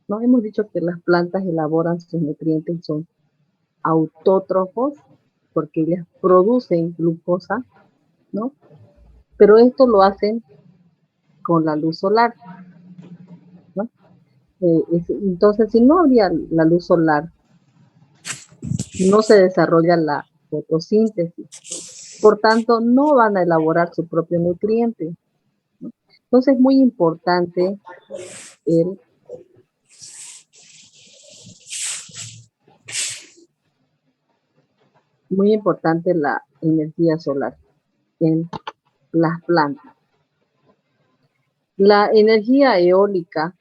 Nos hemos dicho que las plantas elaboran sus nutrientes, son autótrofos, porque ellas producen glucosa, ¿no? Pero esto lo hacen con la luz solar, ¿no? Entonces, si no habría la luz solar, no se desarrolla la fotosíntesis. Por tanto, no van a elaborar su propio nutriente, ¿no? Entonces, es muy importante la energía solar en las plantas. La energía eólica,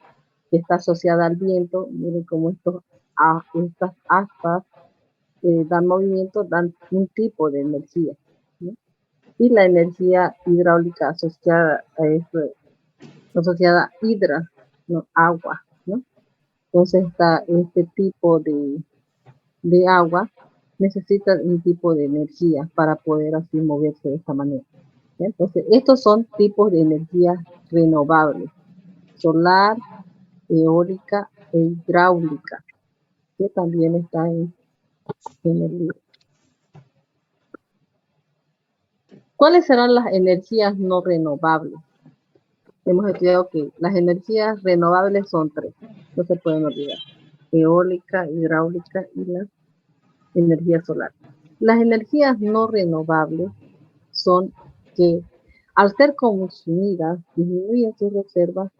que está asociada al viento, miren cómo estas aspas dan movimiento, dan un tipo de energía, ¿no? Y la energía hidráulica asociada a esto, asociada a hidra, ¿no? Agua, ¿no? Entonces este tipo de agua necesita un tipo de energía para poder así moverse de esta manera. Entonces, estos son tipos de energía renovables: solar, eólica e hidráulica, que también está en el libro. ¿Cuáles serán las energías no renovables? Hemos estudiado que las energías renovables son 3, no se pueden olvidar: eólica, hidráulica y la energía solar. Las energías no renovables son que, al ser consumidas, disminuyen sus reservas,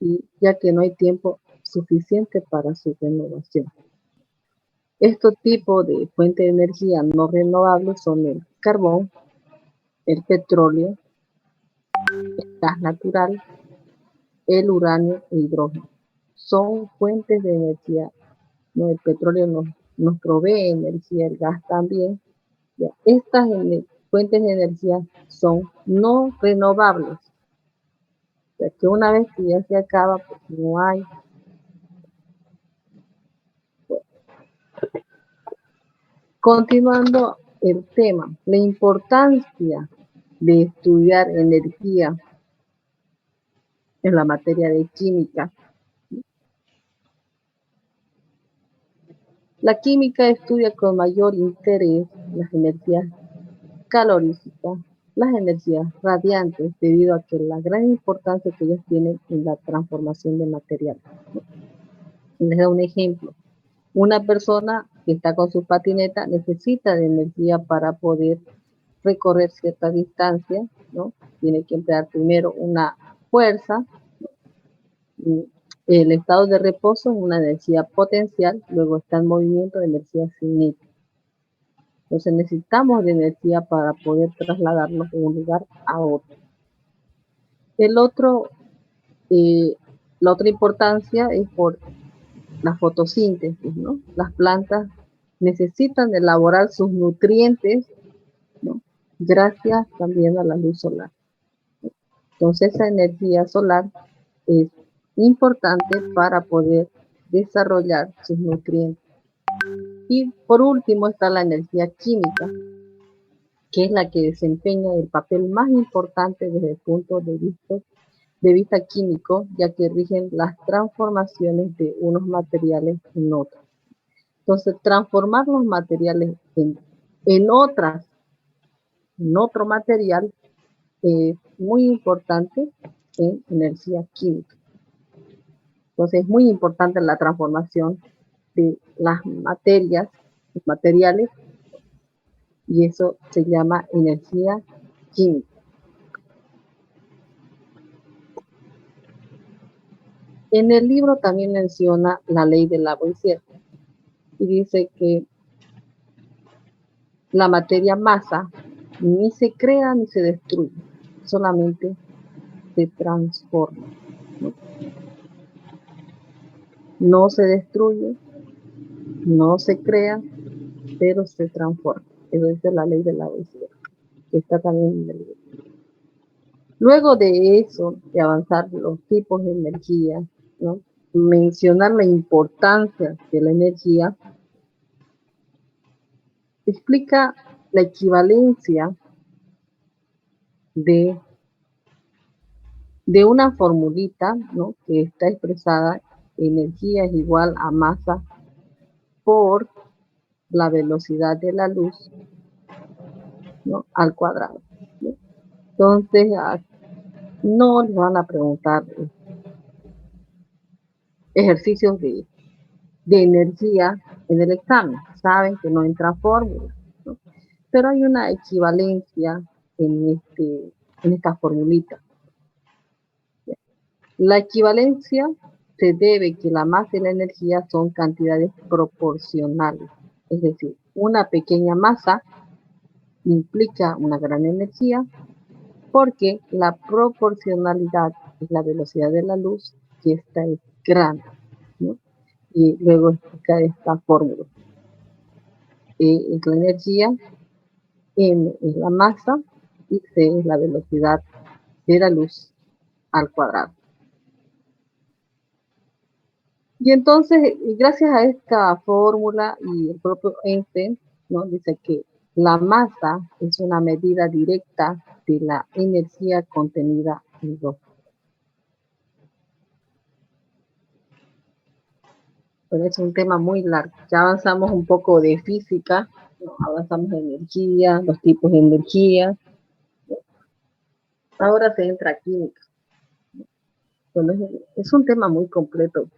y ya que no hay tiempo suficiente para su renovación. Estos tipos de fuentes de energía no renovables son el carbón, el petróleo, el gas natural, el uranio e hidrógeno. Son fuentes de energía, ¿no? El petróleo nos provee energía, el gas también. Ya, estas fuentes de energía son no renovables. O sea, que una vez que ya se acaba, pues no hay. Continuando el tema, la importancia de estudiar energía en la materia de química. La química estudia con mayor interés las energías caloríficas, las energías radiantes, debido a que la gran importancia que ellas tienen en la transformación de materiales. Les doy un ejemplo. Una persona que está con su patineta necesita de energía para poder recorrer cierta distancia, ¿no? Tiene que emplear primero una fuerza. El estado de reposo es una energía potencial, luego está el movimiento de energía cinética. Entonces necesitamos de energía para poder trasladarnos de un lugar a otro. La otra importancia es por la fotosíntesis, ¿no? Las plantas necesitan elaborar sus nutrientes, ¿no? Gracias también a la luz solar. Entonces esa energía solar es importante para poder desarrollar sus nutrientes. Y por último está la energía química, que es la que desempeña el papel más importante desde el punto de vista químico, ya que rigen las transformaciones de unos materiales en otros. Entonces, transformar los materiales en otro material es muy importante en energía química. Entonces, es muy importante la transformación de las materias, los materiales, y eso se llama energía química. En el libro también menciona la ley de Lavoisier y dice que la materia masa ni se crea ni se destruye, solamente se transforma. ¿no? No se destruye, no se crea, pero se transforma. Eso dice la ley de la velocidad, que está también en el libro. Luego de eso, de avanzar los tipos de energía, ¿no? Mencionar la importancia de la energía, explica la equivalencia de una formulita, ¿no? Que está expresada: energía es igual a masa por la velocidad de la luz, ¿no? Al cuadrado, ¿no? Entonces, no les van a preguntar ejercicios de energía en el examen. Saben que no entra fórmula, ¿no? Pero hay una equivalencia en esta formulita. La equivalencia se debe que la masa y la energía son cantidades proporcionales. Es decir, una pequeña masa implica una gran energía, porque la proporcionalidad es la velocidad de la luz, que esta es grande, ¿no? Y luego explica esta fórmula. E es la energía, M es la masa y C es la velocidad de la luz al cuadrado. Y entonces, gracias a esta fórmula y el propio Einstein, ¿no? Dice que la masa es una medida directa de la energía contenida en los. Pero es un tema muy largo. Ya avanzamos un poco de física, ¿no? Avanzamos en energía, los tipos de energía, ¿no? Ahora se entra a química. Bueno, es un tema muy completo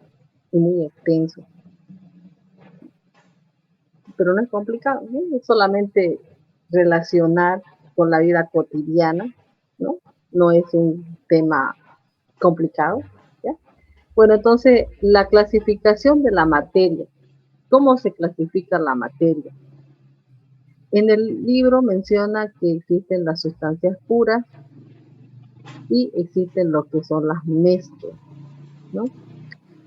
y muy extenso. Pero no es complicado, ¿no? Es solamente relacionar con la vida cotidiana, ¿no? No es un tema complicado, ¿ya? Bueno, entonces, la clasificación de la materia. ¿Cómo se clasifica la materia? En el libro menciona que existen las sustancias puras y existen lo que son las mezclas, ¿no?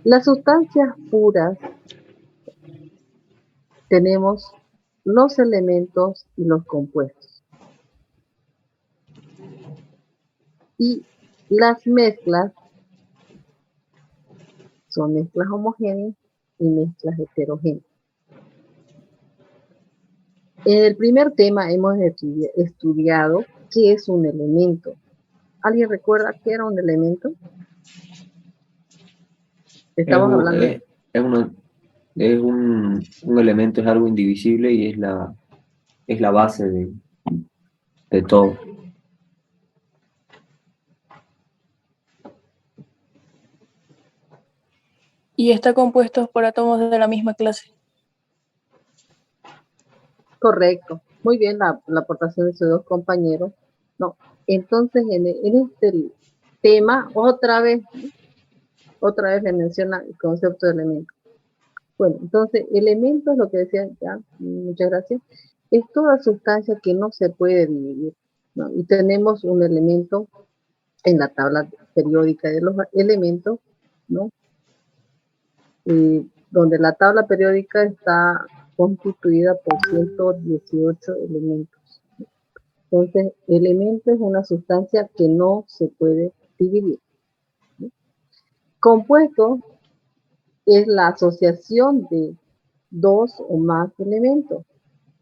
Las sustancias puras tenemos los elementos y los compuestos. Y las mezclas son mezclas homogéneas y mezclas heterogéneas. En el primer tema hemos estudiado qué es un elemento. ¿Alguien recuerda qué era un elemento? Estamos hablando de... Es un elemento, es algo indivisible y es la base de todo. Y está compuesto por átomos de la misma clase. Correcto. Muy bien la aportación de sus dos compañeros. No. Entonces, en este tema, otra vez le menciona el concepto de elemento. Bueno, entonces, elemento es lo que decía ya, muchas gracias, es toda sustancia que no se puede dividir, ¿no? Y tenemos un elemento en la tabla periódica de los elementos, ¿no? Donde la tabla periódica está constituida por 118 elementos. Entonces, elemento es una sustancia que no se puede dividir, ¿no? Compuesto es la asociación de dos o más elementos.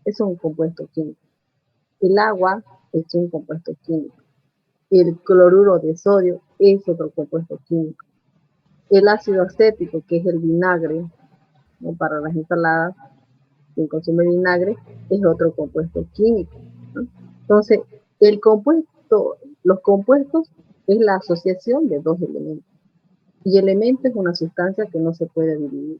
Es un compuesto químico. El agua es un compuesto químico. El cloruro de sodio es otro compuesto químico. El ácido acético, que es el vinagre, ¿no? Para las ensaladas, quien consume vinagre, es otro compuesto químico, ¿no? Entonces, los compuestos es la asociación de dos elementos. Y elemento es una sustancia que no se puede dividir.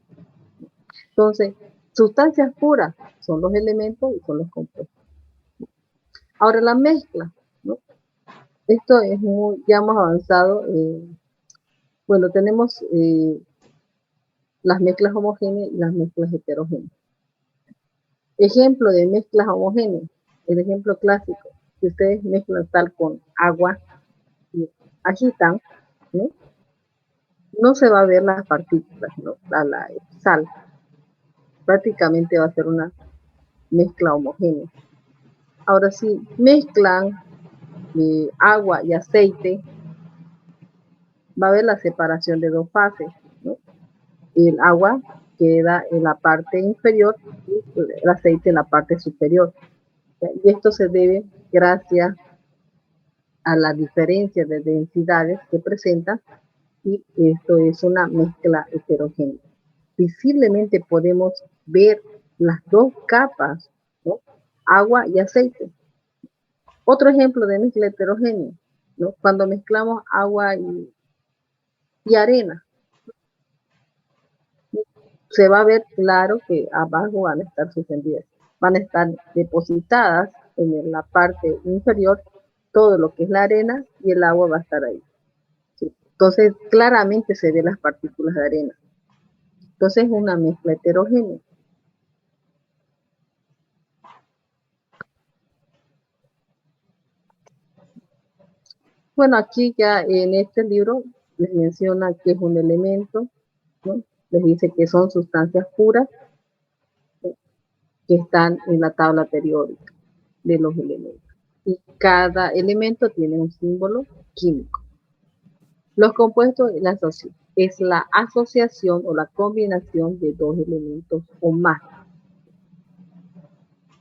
Entonces, sustancias puras son los elementos y son los compuestos. Ahora, la mezcla, ¿no? Esto es ya hemos avanzado. Bueno, tenemos las mezclas homogéneas y las mezclas heterogéneas. Ejemplo de mezclas homogéneas, el ejemplo clásico, si ustedes mezclan sal con agua y agitan, ¿no? no se va a ver las partículas, ¿no? La sal. Prácticamente va a ser una mezcla homogénea. Ahora, si mezclan agua y aceite, va a haber la separación de dos fases, ¿no? El agua queda en la parte inferior y el aceite en la parte superior. Y esto se debe gracias a la diferencia de densidades que presenta, y esto es una mezcla heterogénea. Visiblemente podemos ver las dos capas, ¿no? Agua y aceite. Otro ejemplo de mezcla heterogénea, ¿no? Cuando mezclamos agua y arena, se va a ver claro que abajo van a estar suspendidas, van a estar depositadas en la parte inferior todo lo que es la arena, y el agua va a estar ahí. ¿Sí? Entonces claramente se ven las partículas de arena. Entonces es una mezcla heterogénea. Bueno, aquí ya en este libro les menciona que es un elemento, ¿no? Les dice que son sustancias puras, ¿sí? Que están en la tabla periódica de los elementos. Y cada elemento tiene un símbolo químico. Los compuestos es la asociación o la combinación de dos elementos o más.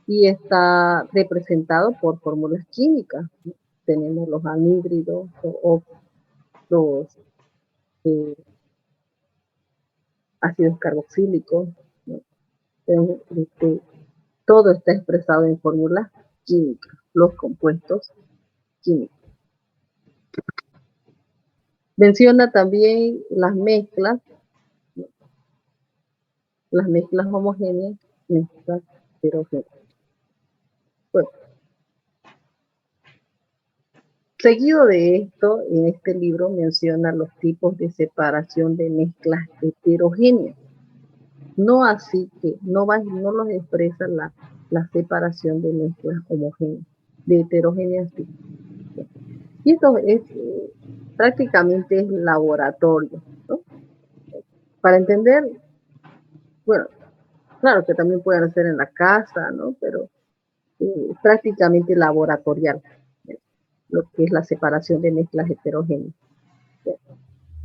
Y está representado por fórmulas químicas, ¿no? Tenemos los anhídridos o los ácidos carboxílicos, ¿no? Todo está expresado en fórmulas químicas, los compuestos químicos. Menciona también las mezclas homogéneas, mezclas heterogéneas. Bueno, seguido de esto, en este libro menciona los tipos de separación de mezclas heterogéneas. No así que no los expresa la separación de mezclas homogéneas, de heterogéneas. Y esto es prácticamente es laboratorio, ¿no? Para entender, bueno, claro que también pueden hacer en la casa, ¿no? Pero prácticamente laboratorial, lo que es la separación de mezclas heterogéneas.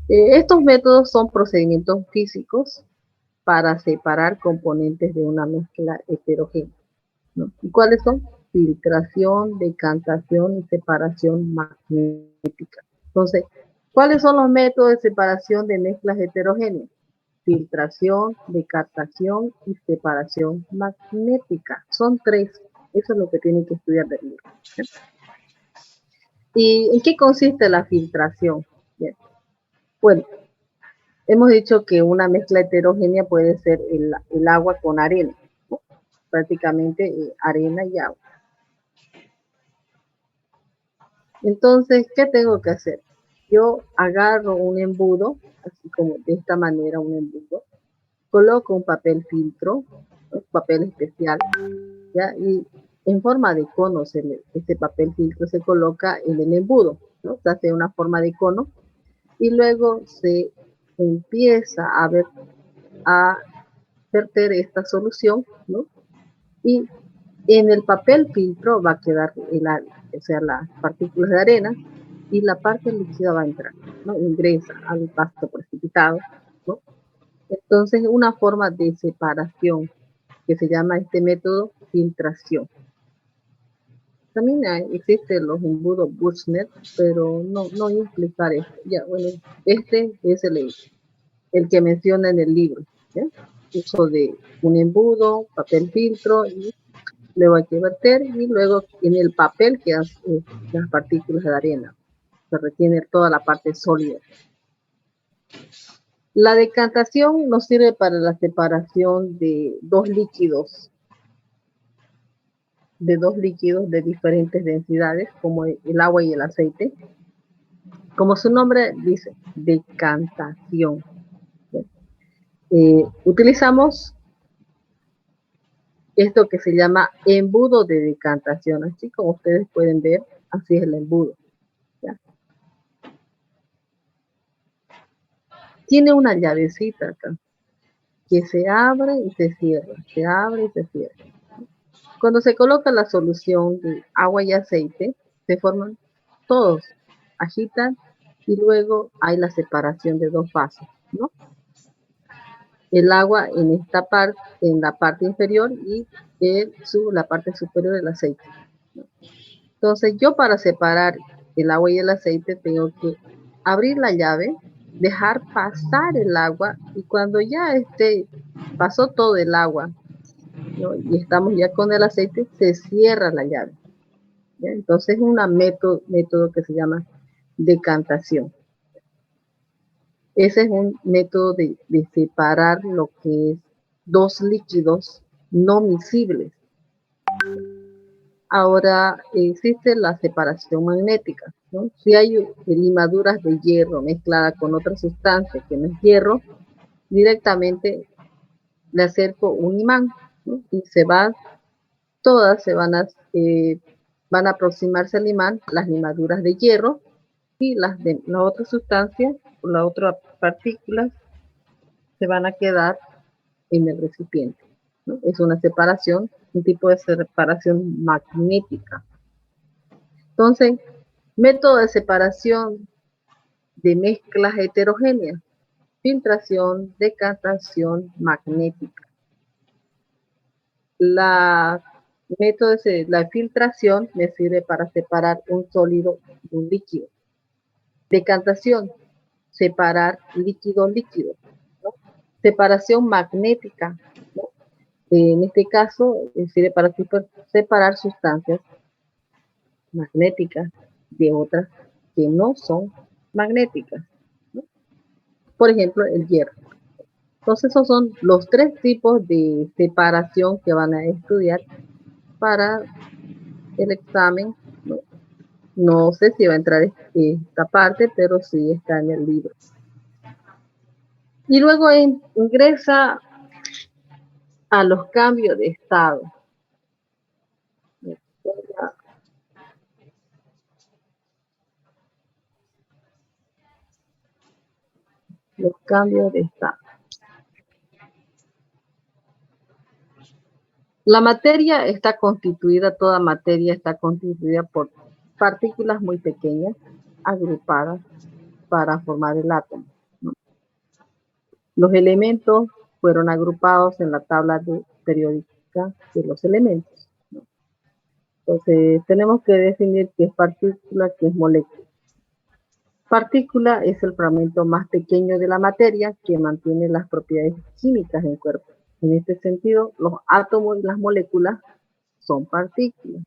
Estos métodos son procedimientos físicos para separar componentes de una mezcla heterogénea, ¿no? ¿Y cuáles son? Filtración, decantación y separación magnética. Entonces, ¿cuáles son los métodos de separación de mezclas heterogéneas? Filtración, decantación y separación magnética. Son tres. Eso es lo que tienen que estudiar del libro. ¿Y en qué consiste la filtración? Bien. Bueno, hemos dicho que una mezcla heterogénea puede ser el agua con arena, ¿no? Prácticamente arena y agua. Entonces, ¿qué tengo que hacer? Yo agarro un embudo, así como de esta manera un embudo, coloco un papel filtro, un papel especial, ¿ya? Y en forma de cono, este papel filtro se coloca en el embudo, ¿no? Se hace una forma de cono y luego se empieza a verter esta solución, ¿no? Y en el papel filtro va a quedar las partículas de arena, y la parte líquida va a entrar, ¿no? Ingresa al pasto precipitado, ¿no? Entonces, una forma de separación que se llama este método filtración. También existen los embudos Buchner, pero no implicar esto. Ya, bueno, este es el que menciona en el libro, ¿ya? Uso de un embudo, papel filtro, y luego hay que verter, y luego en el papel quedan las partículas de arena. Se retiene toda la parte sólida. La decantación nos sirve para la separación de dos líquidos de diferentes densidades, como el agua y el aceite. Como su nombre dice, decantación. Utilizamos esto que se llama embudo de decantación. Así como ustedes pueden ver, así es el embudo, ¿ya? tiene una llavecita acá, que se abre y se cierra, se abre y se cierra. Cuando se coloca la solución de agua y aceite, se forman todos, agitan y luego hay la separación de dos vasos, ¿no? El agua en esta parte, en la parte inferior y la parte superior del aceite, ¿no? Entonces yo para separar el agua y el aceite tengo que abrir la llave, dejar pasar el agua y cuando ya pasó todo el agua, ¿no? Y estamos ya con el aceite, se cierra la llave, ¿ya? Entonces es un método que se llama decantación. Ese es un método de separar lo que es dos líquidos no miscibles. Ahora existe la separación magnética, ¿no? Si hay limaduras de hierro mezcladas con otra sustancia que no es hierro, directamente le acerco un imán, ¿no? Y todas van a aproximarse al imán, las limaduras de hierro y las otras sustancias, las otras partículas se van a quedar en el recipiente, ¿no? Es una separación, un tipo de separación magnética. Entonces, método de separación de mezclas heterogéneas, filtración, decantación magnética. La filtración me sirve para separar un sólido de un líquido. Decantación, separar líquido-líquido, ¿no? Separación magnética, ¿no? En este caso, sirve para separar sustancias magnéticas de otras que no son magnéticas, ¿no? Por ejemplo, el hierro. Entonces, esos son los tres tipos de separación que van a estudiar para el examen, ¿no? No sé si va a entrar esta parte, pero sí está en el libro. Y luego ingresa a los cambios de estado. Los cambios de estado. La materia está constituida, toda materia está constituida por partículas muy pequeñas, agrupadas para formar el átomo, ¿no? Los elementos fueron agrupados en la tabla periódica de los elementos, ¿no? Entonces, tenemos que definir qué es partícula, qué es molécula. Partícula es el fragmento más pequeño de la materia que mantiene las propiedades químicas del cuerpo. En este sentido, los átomos y las moléculas son partículas.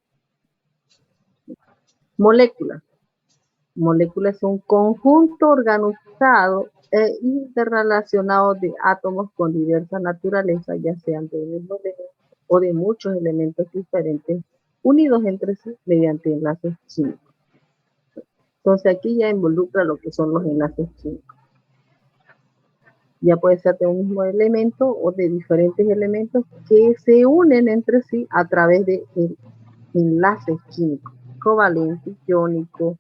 Molécula. Molécula es un conjunto organizado e interrelacionado de átomos con diversa naturaleza, ya sean de un mismo elemento o de muchos elementos diferentes, unidos entre sí mediante enlaces químicos. Entonces aquí ya involucra lo que son los enlaces químicos. Ya puede ser de un mismo elemento o de diferentes elementos que se unen entre sí a través de enlaces químicos, covalente, iónico,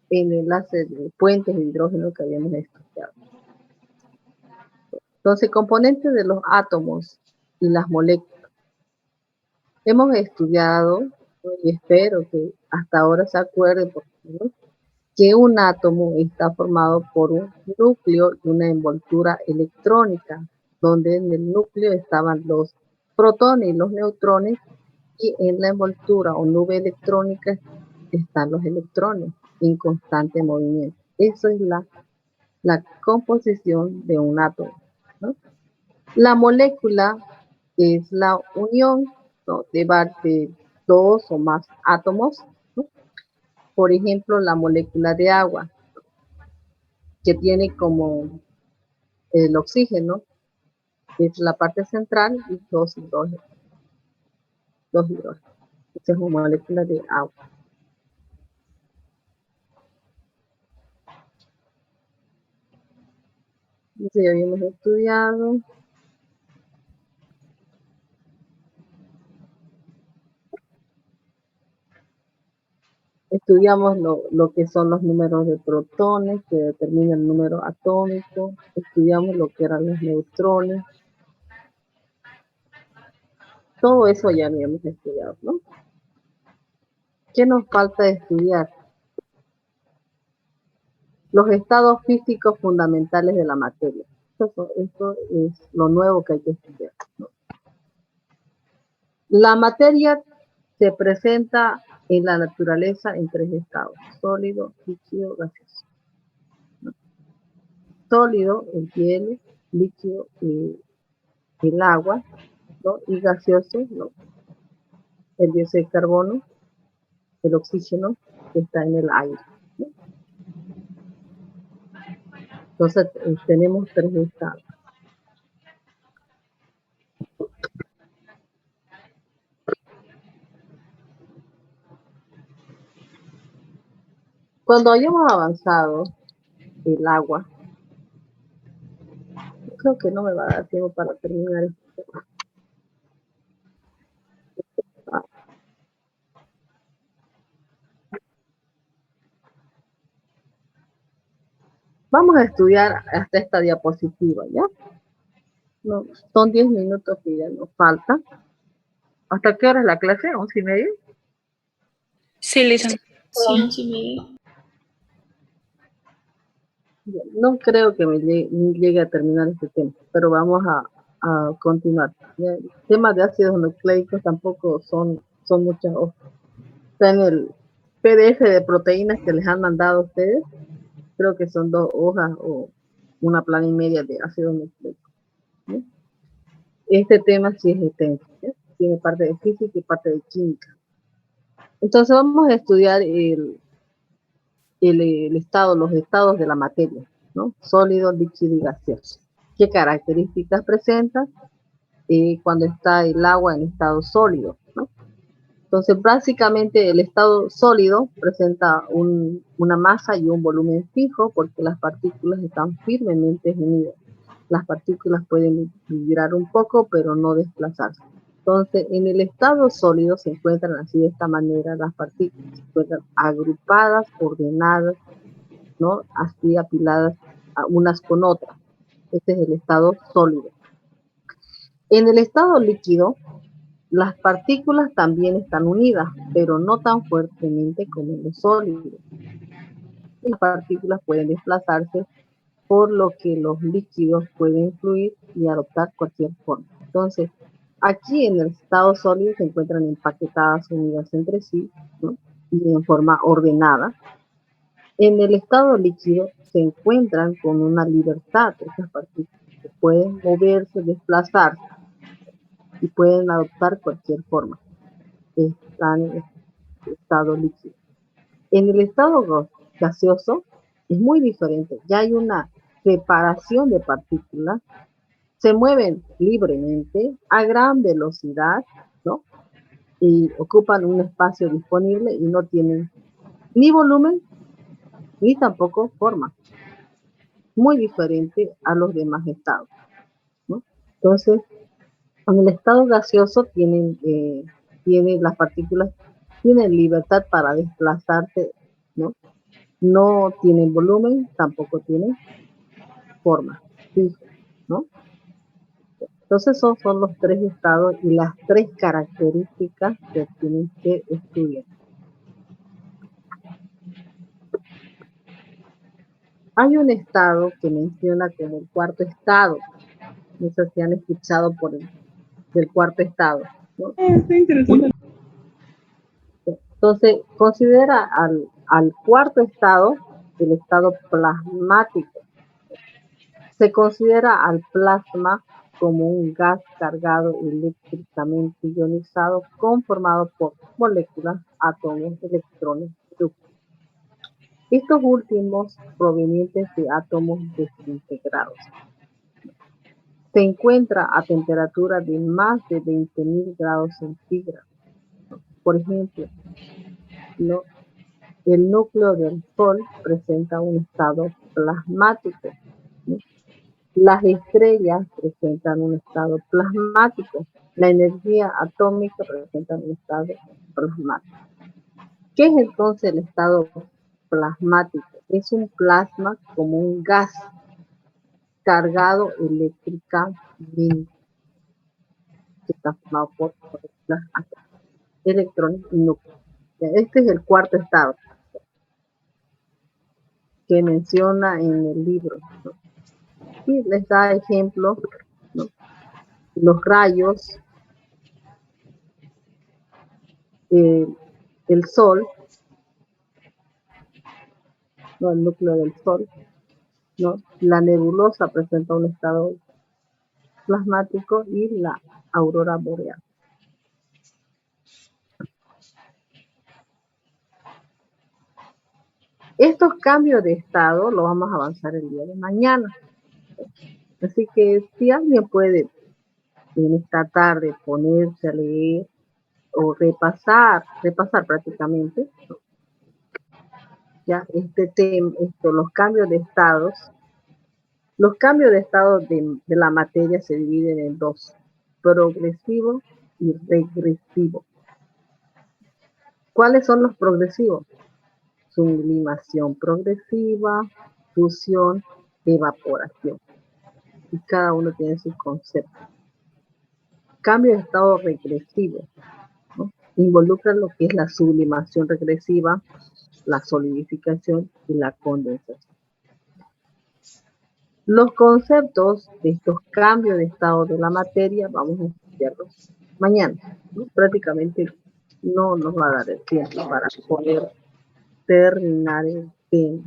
en enlaces de puentes de hidrógeno que habíamos estudiado. Entonces, componentes de los átomos y las moléculas. Hemos estudiado, y espero que hasta ahora se acuerden, ¿no?, que un átomo está formado por un núcleo y una envoltura electrónica, donde en el núcleo estaban los protones y los neutrones, y en la envoltura o nube electrónica están los electrones en constante movimiento. Eso es la composición de un átomo, ¿no? La molécula es la unión, ¿no?, de dos o más átomos, ¿no? Por ejemplo, la molécula de agua, que tiene como el oxígeno, es la parte central, y dos hidrógenos. Esta es una molécula de agua. Entonces ya habíamos estudiado. Estudiamos lo que son los números de protones que determinan el número atómico. Estudiamos lo que eran los neutrones. Todo eso ya lo habíamos estudiado, ¿no? ¿Qué nos falta estudiar? Los estados físicos fundamentales de la materia. Esto es lo nuevo que hay que estudiar, ¿no? La materia se presenta en la naturaleza en tres estados: sólido, líquido, gaseoso, ¿no? Sólido, el hielo; líquido, el agua, ¿no? Y gaseoso, ¿no? El dióxido de carbono, el oxígeno que está en el aire, ¿no? Entonces tenemos tres estados. Cuando hayamos avanzado el agua, creo que no me va a dar tiempo para terminar este tema. Vamos a estudiar hasta esta diapositiva, ¿ya? No, son 10 minutos que ya nos falta. ¿Hasta qué hora es la clase? ¿11:30? Sí, Lisa. Sí, 11:30. No creo que me llegue a terminar este tema, pero vamos a continuar. ¿Ya? El tema de ácidos nucleicos tampoco son muchas hojas. Está en el PDF de proteínas que les han mandado a ustedes. Creo que son 2 hojas o una plana y media de ácidos nucleicos, ¿sí? Este tema sí es extenso, ¿sí? Tiene parte de física y parte de química. Entonces vamos a estudiar los estados de la materia, ¿no? Sólido, líquido y gaseoso. ¿Qué características presenta cuando está el agua en estado sólido, ¿no? Entonces, básicamente el estado sólido presenta una masa y un volumen fijo porque las partículas están firmemente unidas. Las partículas pueden vibrar un poco, pero no desplazarse. Entonces, en el estado sólido se encuentran así de esta manera las partículas, se encuentran agrupadas, ordenadas, ¿no? Así apiladas unas con otras. Este es el estado sólido. En el estado líquido, las partículas también están unidas, pero no tan fuertemente como en los sólidos. Las partículas pueden desplazarse, por lo que los líquidos pueden fluir y adoptar cualquier forma. Entonces, aquí en el estado sólido se encuentran empaquetadas, unidas entre sí, ¿no? Y en forma ordenada. En el estado líquido se encuentran con una libertad esas partículas, que pueden moverse, desplazarse y pueden adoptar cualquier forma. Están en el estado líquido. En el estado gaseoso es muy diferente. Ya hay una separación de partículas, se mueven libremente a gran velocidad, ¿no? Y ocupan un espacio disponible y no tienen ni volumen ni tampoco forma. Muy diferente a los demás estados, ¿no? Entonces, en el estado gaseoso tienen las partículas tienen libertad para desplazarse, ¿no? No tienen volumen, tampoco tienen forma fija, ¿no? Entonces son los tres estados y las tres características que tienen que estudiar. Hay un estado que menciona como el cuarto estado. No sé si han escuchado del cuarto estado, ¿no? Está interesante. Entonces, considera al cuarto estado el estado plasmático. Se considera al plasma como un gas cargado eléctricamente ionizado conformado por moléculas, átomos, electrones, núcleos. Estos últimos provenientes de átomos desintegrados. Se encuentra a temperatura de más de 20.000 grados centígrados. Por ejemplo, ¿no? El núcleo del Sol presenta un estado plasmático, ¿no? Las estrellas presentan un estado plasmático. La energía atómica presenta un estado plasmático. ¿Qué es entonces el estado plasmático? Es un plasma como un gas cargado eléctricamente, que está formado por electrones y núcleos. Este es el cuarto estado que menciona en el libro, ¿no? Y les da ejemplos, ¿no? Los rayos, el sol, ¿no? El núcleo del sol, ¿no? La nebulosa presenta un estado plasmático y la aurora boreal. Estos cambios de estado los vamos a avanzar el día de mañana. Así que si alguien puede en esta tarde ponerse a leer o repasar prácticamente, ¿no? Ya este tema, los cambios de estados. Los cambios de estado de la materia se dividen en dos: progresivo y regresivo. ¿Cuáles son los progresivos? Sublimación progresiva, fusión, evaporación. Y cada uno tiene su concepto. Cambio de estado regresivo, ¿no? Involucra lo que es la sublimación regresiva, la solidificación y la condensación. Los conceptos de estos cambios de estado de la materia vamos a estudiarlos mañana, ¿no? Prácticamente no nos va a dar el tiempo para poder terminar el tema.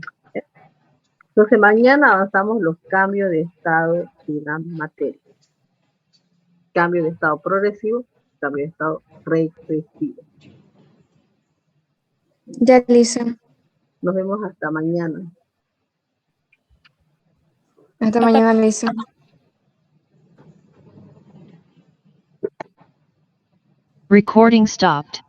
Entonces mañana avanzamos los cambios de estado de la materia. Cambio de estado progresivo, cambio de estado regresivo. Ya, Lisa. Nos vemos hasta mañana. Hasta mañana, Lisa. Recording stopped.